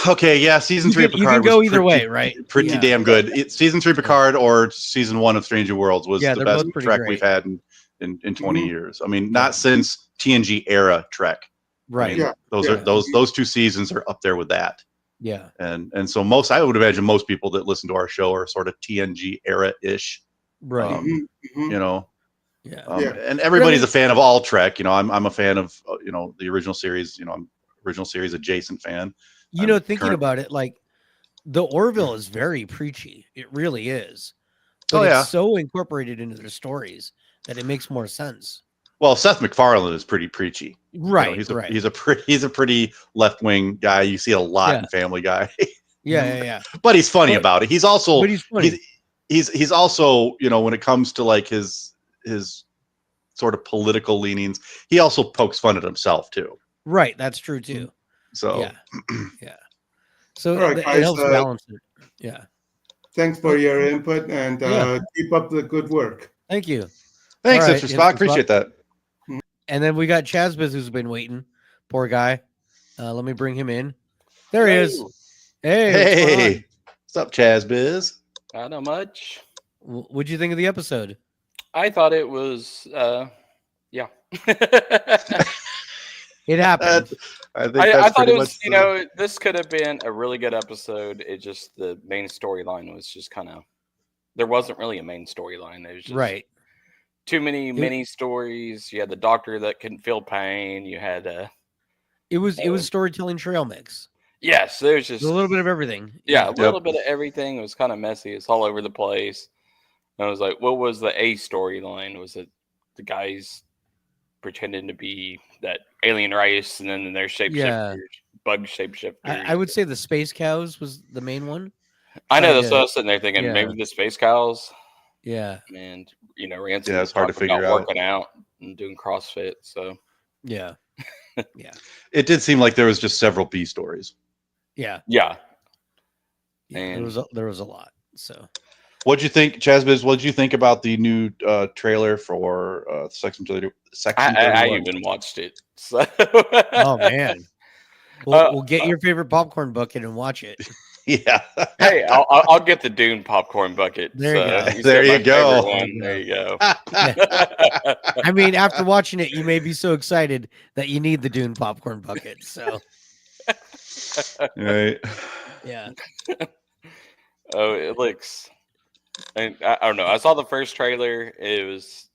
S3: Okay, yeah, season 3 of Picard
S2: you can go
S3: was
S2: either way, right?
S3: Pretty damn good. Season 3 Picard or season 1 of Strange New Worlds was the best Trek we've had in 20 years. I mean, not since TNG era Trek.
S2: Right.
S3: I mean, those 2 seasons are up there with that.
S2: Yeah.
S3: And so I would imagine most people that listen to our show are sort of TNG era-ish.
S2: Right.
S3: And everybody's a fan of all Trek. I'm a fan of the original series. I'm original series adjacent fan.
S2: Thinking about it, like the Orville is very preachy. It really is. But it's so incorporated into their stories that it makes more sense.
S3: Well, Seth MacFarlane is pretty preachy.
S2: Right.
S3: He's a pretty left-wing guy. You see a lot in Family Guy.
S2: Yeah.
S3: But he's funny about it. He's also
S2: he's funny.
S3: He's also, when it comes to like his sort of political leanings, he also pokes fun at himself too.
S2: Right, that's true too.
S3: So
S2: yeah. So
S7: right,
S2: it
S7: guys,
S2: helps balance it. Yeah.
S7: Thanks for your input and keep up the good work.
S2: Thank you.
S3: Thanks, Mr. Spock. Appreciate that.
S2: And then we got Chazbiz, who's been waiting. Poor guy. Let me bring him in. There he is.
S3: Hey. What's up, Chazbiz?
S8: Not much.
S2: What'd you think of the episode?
S8: I thought it was, yeah.
S2: It happened.
S8: I thought it was, this could have been a really good episode. It just, the main storyline was just kind of, there wasn't really a main storyline. It was just too many mini stories. You had the doctor that couldn't feel pain. You had
S2: it was storytelling trail mix.
S8: Yes, there's just
S2: a little bit of everything.
S8: Yeah, a little bit of everything. It was kind of messy. It's all over the place. And I was like, what was the A storyline? Was it the guys pretending to be that alien race, and then their shapeshifters, bug shapeshifters?
S2: I would say the space cows was the main one.
S8: I know, that's what I was sitting there thinking. Maybe the space cows.
S2: Yeah.
S8: And Ransom
S3: it's hard to figure out.
S8: Working out and doing CrossFit. So
S2: yeah.
S3: It did seem like there was just several B stories.
S2: Yeah.
S8: And
S2: there was a lot. So
S3: what'd you think, Chazbiz? What'd you think about the new trailer for Section 31?
S8: I even watched it. So.
S2: Oh man. We'll get your favorite popcorn bucket and watch it.
S3: Yeah.
S8: Hey, I'll get the Dune popcorn bucket.
S2: There
S3: you go.
S8: There you go.
S2: I mean, after watching it, you may be so excited that you need the Dune popcorn bucket. So.
S3: Right.
S2: Yeah.
S8: Oh, it looks. I don't know. I saw the first trailer. It was.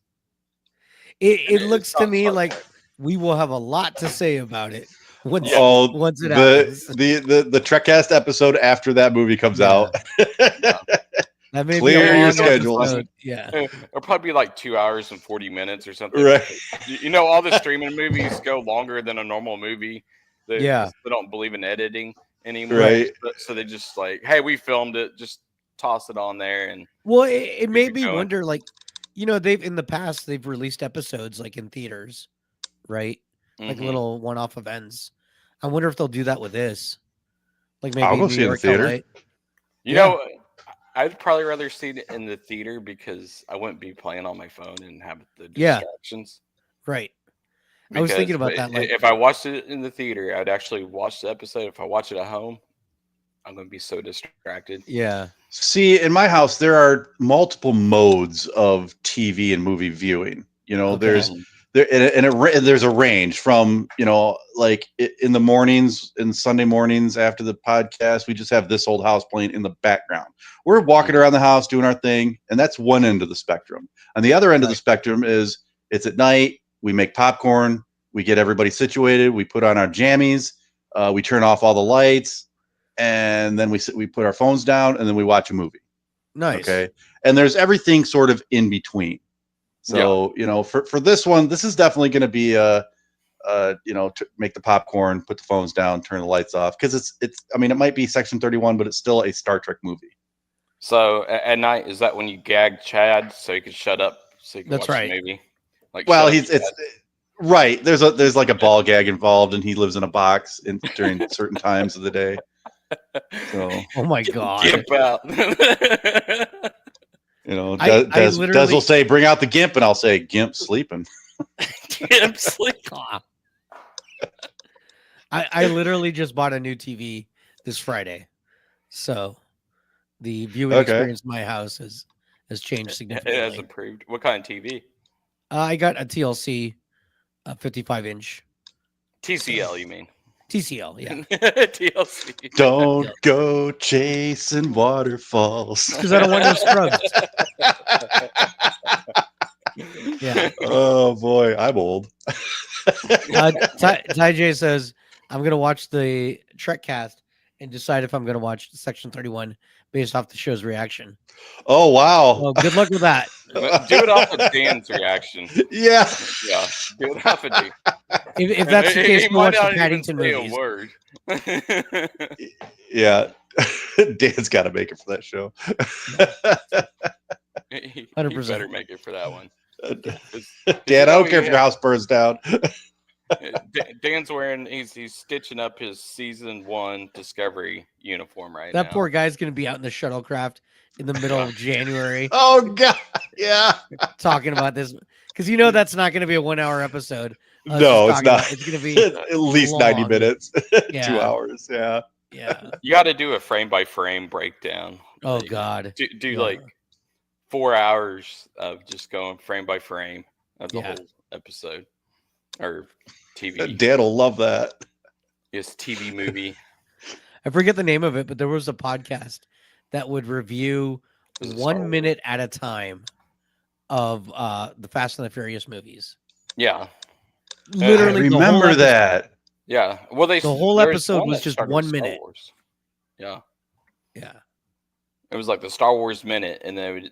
S2: It looks to me like we will have a lot to say about it once it happens.
S3: The Trekcast episode after that movie comes out.
S2: That may
S3: Clear
S2: be
S3: your schedules.
S2: Yeah.
S8: It'll probably be like 2 hours and 40 minutes or something.
S3: Right.
S8: All the streaming movies go longer than a normal movie. They don't believe in editing anymore.
S3: Right.
S8: So they just like, hey, we filmed it. Just toss it on there. And
S2: it made me wonder, like, they've in the past they've released episodes like in theaters, right? Like little one-off events. I wonder if they'll do that with this. Like maybe
S3: I'll go see it in the theater.
S8: LA. I'd probably rather see it in the theater because I wouldn't be playing on my phone and have the distractions.
S2: Right. I was thinking about that. Like,
S8: if I watched it in the theater, I'd actually watch the episode. If I watch it at home, I'm going to be so distracted.
S2: Yeah.
S3: See, in my house, there are multiple modes of TV and movie viewing. there's a range from, like in the mornings and Sunday mornings after the podcast, we just have This Old House playing in the background. We're walking around the house doing our thing, and that's one end of the spectrum. On the other end of the spectrum is it's at night, we make popcorn, we get everybody situated, we put on our jammies, we turn off all the lights, and then we put our phones down, and then we watch a movie.
S2: Nice.
S3: Okay. And there's everything sort of in between. So, for this one, this is definitely going to be to make the popcorn, put the phones down, turn the lights off. Cause it might be Section 31, but it's still a Star Trek movie.
S8: So at night, is that when you gag Chad so he can shut up so you can watch the movie? Like,
S3: well, it's right. There's like a ball gag involved, and he lives in a box during certain times of the day. So,
S2: oh my God.
S8: Gimp out.
S3: Des will say, "Bring out the Gimp," and I'll say, "Gimp sleeping."
S8: Gimp sleep.
S2: I literally just bought a new TV this Friday, so the viewing experience in my house has changed significantly.
S8: It has improved. What kind of TV?
S2: I got a TLC, 55-inch.
S8: TCL, you mean?
S2: TCL, yeah.
S8: TLC.
S3: Don't go chasing waterfalls.
S2: Because I don't want no scrubs. Yeah.
S3: Oh boy, I'm old.
S2: Ty J says, I'm going to watch the Trekcast and decide if I'm going to watch Section 31 based off the show's reaction.
S3: Oh, wow.
S2: Well, good luck with that.
S8: Do it off of Dan's reaction.
S3: Yeah.
S8: Yeah. Do it off of Dan.
S2: If that's the case, we'll watch the Paddington movies.
S8: A word.
S3: Yeah. Dan's got to make it for that show.
S8: 100%.
S2: 100%.
S8: Better make it for that one.
S3: Dan, I don't care if your house burns down.
S8: Dan's he's stitching up his season 1 Discovery uniform right now.
S2: That poor guy's going to be out in the shuttlecraft in the middle of January.
S3: Oh God, yeah.
S2: Talking about this because that's not going to be a 1-hour episode.
S3: No, it's not.
S2: It's going to be
S3: at least
S2: long.
S3: 90 minutes,
S2: Yeah.
S3: 2 hours. Yeah.
S2: Yeah.
S8: You got to do a frame by frame breakdown.
S2: Oh God.
S8: Do like 4 hours of just going frame by frame of the whole episode or TV.
S3: Dan will love that.
S8: Yes, TV movie.
S2: I forget the name of it, but there was a podcast that would review 1 minute at a time of the Fast and the Furious movies.
S8: Yeah.
S2: Literally,
S3: I remember that.
S8: Yeah. Well, the
S2: whole episode was just 1 minute.
S8: Yeah.
S2: Yeah.
S8: It was like the Star Wars minute, and they would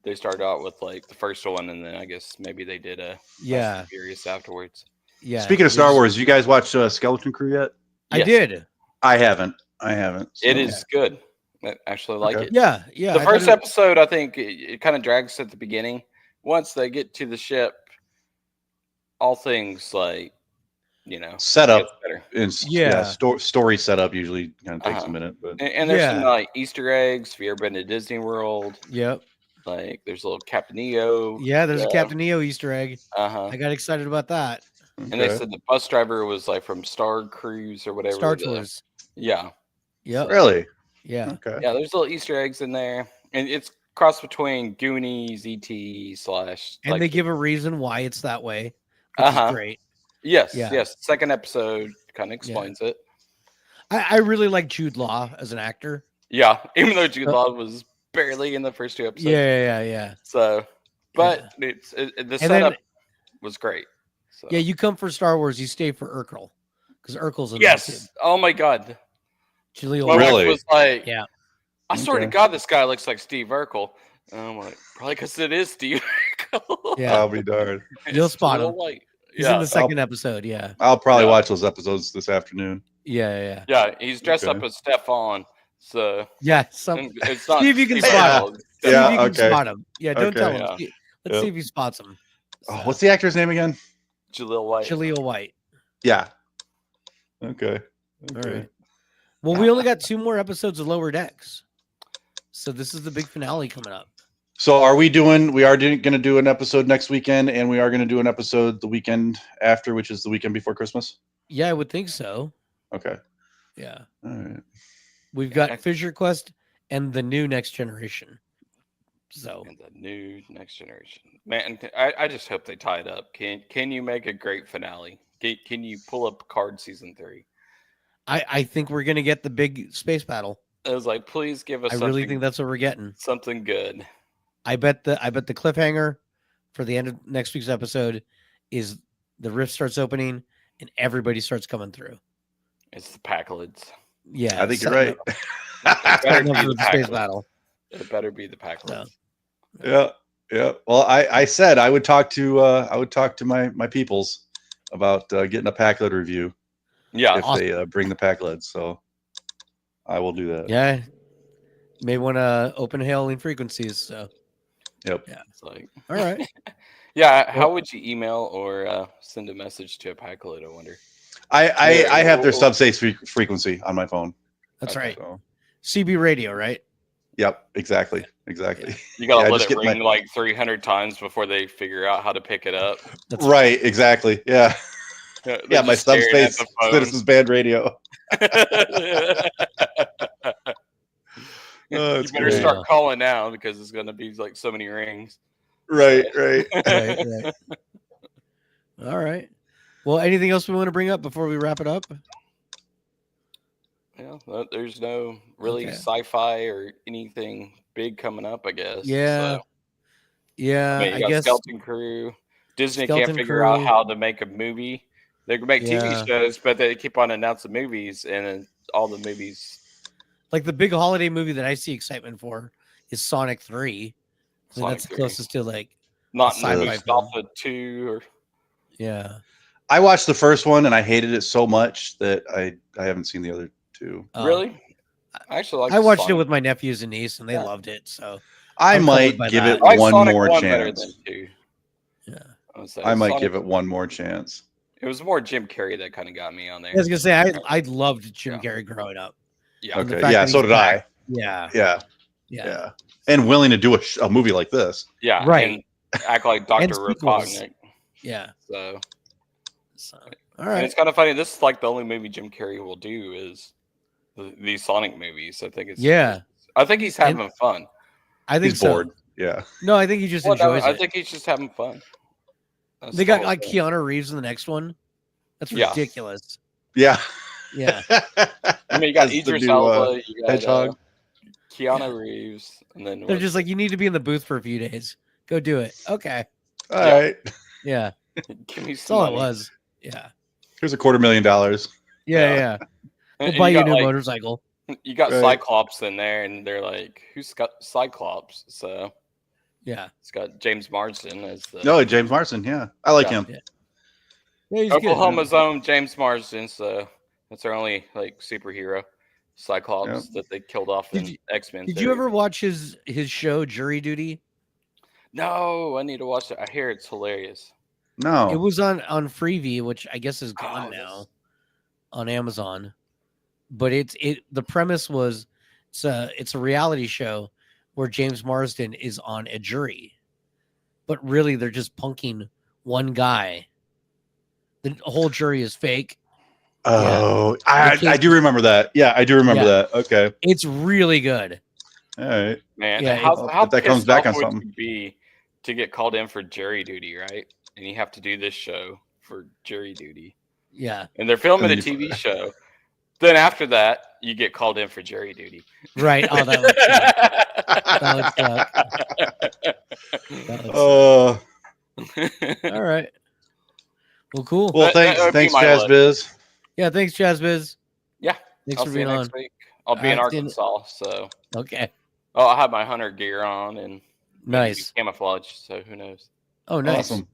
S8: they started out with like the first one, and then I guess maybe they did a Fast and Furious afterwards.
S2: Yeah.
S3: Speaking of Star Wars, you guys watched Skeleton Crew yet?
S2: I did.
S3: I haven't. So.
S8: It is good. I actually like it.
S2: Yeah. Yeah.
S8: The first episode, I think it kind of drags at the beginning. Once they get to the ship, all things like,
S3: setup
S8: better.
S3: Story setup usually kind of takes a minute, but
S8: and there's some like Easter eggs. If you ever been to Disney World,
S2: yep.
S8: Like there's a little Captain EO.
S2: Yeah, there's a Captain EO Easter egg.
S8: I
S2: got excited about that.
S8: And they said the bus driver was like from Star Cruise or whatever.
S2: Star Tours.
S8: Yeah.
S2: Yeah.
S3: Really?
S2: Yeah.
S3: Okay.
S8: Yeah, there's little Easter eggs in there, and it's cross between Goonies, ET /
S2: and they give a reason why it's that way. Which is great.
S8: Yes. Second episode kind of explains it.
S2: I really like Jude Law as an actor.
S8: Yeah, even though Jude Law was barely in the first 2 episodes.
S2: Yeah.
S8: So, but the setup was great. So.
S2: Yeah, you come for Star Wars, you stay for Urkel because Urkel's in
S8: yes. Oh my God.
S2: Jaleel
S8: my wife was like,
S2: yeah.
S8: I swear to God, this guy looks like Steve Urkel. And I'm like, probably because it is Steve Urkel.
S3: Yeah, I'll be darned.
S2: You'll spot him. He's in the second episode. Yeah,
S3: I'll probably watch those episodes this afternoon.
S2: Yeah.
S8: Yeah, he's dressed up as Stefan. So
S2: it's not. See if you can spot him. See if you can spot him. Yeah, don't tell him. Yeah. Let's see if he spots him.
S3: So. Oh, what's the actor's name again?
S8: Jaleel White.
S3: Yeah. Okay.
S2: All right. Well, we only got 2 more episodes of Lower Decks, so this is the big finale coming up.
S3: So we are going to do an episode next weekend, and we are going to do an episode the weekend after, which is the weekend before Christmas?
S2: Yeah, I would think so.
S3: Okay.
S2: Yeah.
S3: All right.
S2: We've got Fisher Quest and the new Next Generation. So
S8: And the new Next Generation. Man, I just hope they tie it up. Can you make a great finale? Can you pull up Picard season 3?
S2: I think we're gonna get the big space battle.
S8: I was like, please give us
S2: I really think that's what we're getting.
S8: something good.
S2: I bet the cliffhanger for the end of next week's episode is the rift starts opening and everybody starts coming through.
S8: It's the Packlids.
S2: Yeah,
S3: I think you're right.
S8: It better be the
S2: space
S8: Packlids.
S2: battle.
S8: It better be the Packlids.
S3: Yeah. Well, I said I would talk to my peoples about getting a Packlet review.
S8: Yeah,
S3: if they bring the Packlids, so I will do that.
S2: Yeah, may want to open hailing frequencies. So,
S3: yep.
S2: Yeah,
S8: it's like
S2: all right.
S8: Yeah, how would you email or send a message to a Packlet? I wonder.
S3: I have their subspace frequency on my phone.
S2: That's
S8: Okay.
S2: right.
S3: So.
S2: CB radio, right?
S3: Yep, exactly.
S8: You gotta let it ring like 300 times before they figure out how to pick it up.
S2: That's
S3: right, exactly. Yeah. Yeah, my subspace citizens band radio.
S8: You better start calling now because it's gonna be like so many rings.
S3: Right.
S2: All right. Well, anything else we want to bring up before we wrap it up?
S8: Yeah, there's no really sci-fi or anything big coming up, I guess.
S2: Yeah.
S8: So.
S2: Yeah,
S8: I mean, you got
S2: guess
S8: Skeleton Crew. Disney
S2: Skeleton
S8: can't figure
S2: Crew.
S8: out how to make a movie. They can make
S2: Yeah.
S8: TV shows, but they keep on announcing movies, and then all the movies.
S2: Like the big holiday movie that I see excitement for is Sonic 3. So
S8: Sonic
S2: that's
S8: 3.
S2: closest to like
S8: Not
S2: a sci-fi film.
S8: Alpha 2 or
S2: Yeah.
S3: I watched the first one and I hated it so much that I haven't seen the other two.
S8: Really? I actually like.
S2: I watched
S8: Sonic.
S2: it with my nephews and niece, and they loved it. So
S3: I
S2: I'm
S3: might
S2: colored by
S3: give
S2: that.
S3: it
S8: I like
S3: one
S8: Sonic
S3: more
S8: 1 better
S3: chance.
S8: than 2.
S2: Yeah.
S3: I might
S8: Sonic-
S3: give it one more chance.
S8: It was more Jim Carrey that kind of got me on there.
S2: I was gonna say I loved Jim Carrey growing up.
S8: Yeah.
S2: And the
S3: Okay.
S2: fact
S3: Yeah.
S2: that
S3: So
S2: he's
S3: did
S2: back-
S3: I.
S2: Yeah.
S3: Yeah. And willing to do a movie like this.
S8: Yeah.
S2: Right.
S8: And act like Dr.
S2: And sequels.
S8: Robotnik.
S2: Yeah.
S8: So
S2: All
S8: and
S2: right.
S8: it's kind of funny. This is like the only movie Jim Carrey will do is these Sonic movies. I think it's I think he's having fun.
S2: I think
S3: He's
S2: so.
S3: bored. Yeah.
S2: No, I think he just enjoys
S8: I
S2: it.
S8: think he's just having fun. That's
S2: They
S8: the
S2: got
S8: whole
S2: like
S8: thing.
S2: Keanu Reeves in the next one. That's
S8: Yeah.
S2: ridiculous.
S3: Yeah.
S2: Yeah.
S8: I mean, you got
S3: That's the
S8: Idris
S3: new,
S8: Elba, you got
S3: Hedgehog.
S8: Keanu Reeves, and then
S2: They're just like, you need to be in the booth for a few days. Go do it. Okay.
S3: All right.
S2: Yeah.
S8: give me
S2: That's
S8: some
S2: all
S8: money.
S2: it was. Yeah.
S3: Here's $250,000.
S2: Yeah. We'll
S8: And
S2: buy you a
S8: got,
S2: new
S8: like,
S2: motorcycle.
S8: You got
S3: Right.
S8: Cyclops in there, and they're like, "Who's got Cyclops?" So
S2: Yeah.
S8: it's got James Marsden as the
S3: No, James Marsden. Yeah. I like him.
S2: Yeah, he's good.
S8: Oklahoma's own James Marsden. So that's our only like superhero, Cyclops, that they killed off in X-Men.
S2: Did you ever watch his show Jury Duty?
S8: No, I need to watch it. I hear it's hilarious.
S3: No.
S2: It was on Freevee, which I guess is gone
S8: Oh,
S2: now on Amazon. But the premise was it's a reality show where James Marsden is on a jury, but really they're just punking one guy. The whole jury is fake.
S3: Oh, I do remember that. Yeah, I do remember that. Okay.
S2: It's really good.
S3: All right.
S8: Man,
S2: Yeah,
S8: how
S3: if that comes
S8: pissed
S3: back
S8: off
S3: on
S8: would
S3: something.
S8: you be to get called in for jury duty, right? And you have to do this show for jury duty.
S2: Yeah.
S8: And they're filming a
S3: And you-
S8: TV show. Then after that, you get called in for jury duty.
S2: Right. Oh, that would suck.
S3: Oh.
S2: All right. Well, cool.
S3: Well,
S8: That would be
S3: thanks,
S8: my
S3: Jazz
S8: luck.
S3: Biz.
S2: Yeah, thanks, Jazzbiz.
S8: Yeah.
S2: Thanks
S8: I'll
S2: for
S8: see you
S2: being on.
S8: next week. I'll be in Arkansas, so
S2: Okay.
S8: I'll have my hunter gear on and maybe
S2: Nice.
S8: camouflage. So who knows?
S2: Oh, nice.
S3: Awesome.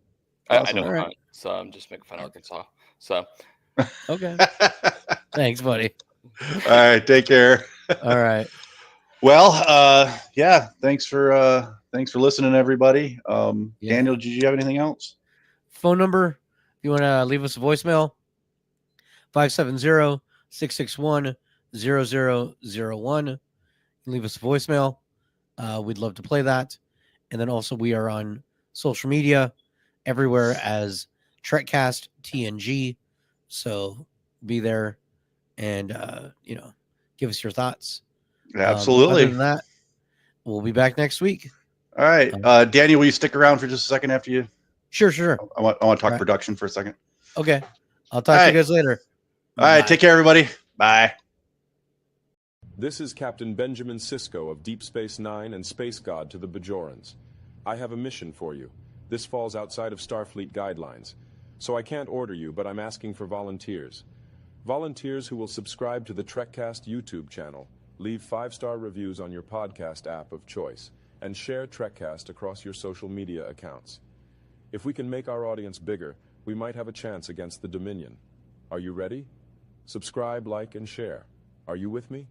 S8: I
S3: Awesome.
S8: don't
S2: All right.
S8: hunt, so I'm just making fun of Arkansas. So
S2: Okay. Thanks, buddy.
S3: All right. Take care.
S2: All right.
S3: Well, yeah. Thanks for listening, everybody.
S2: Yeah.
S3: Daniel, did you have anything else?
S2: Phone number, if you want to leave us a voicemail, 570-661-0001. Leave us a voicemail. We'd love to play that. And then also we are on social media everywhere as trekcasttng. So be there and, give us your thoughts.
S3: Absolutely.
S2: Other than that, we'll be back next week.
S3: All right, Danny, will you stick around for just a second after you?
S2: Sure.
S3: I want to talk
S2: Right.
S3: production for a second.
S2: Okay. I'll talk to you guys later.
S3: All right,
S2: Bye.
S3: take care, everybody. Bye.
S9: This is Captain Benjamin Sisko of Deep Space Nine and Space God to the Bajorans. I have a mission for you. This falls outside of Starfleet guidelines, so I can't order you, but I'm asking for volunteers. Volunteers who will subscribe to the Trekcast YouTube channel, leave 5-star reviews on your podcast app of choice, and share Trekcast across your social media accounts. If we can make our audience bigger, we might have a chance against the Dominion. Are you ready? Subscribe, like, and share. Are you with me?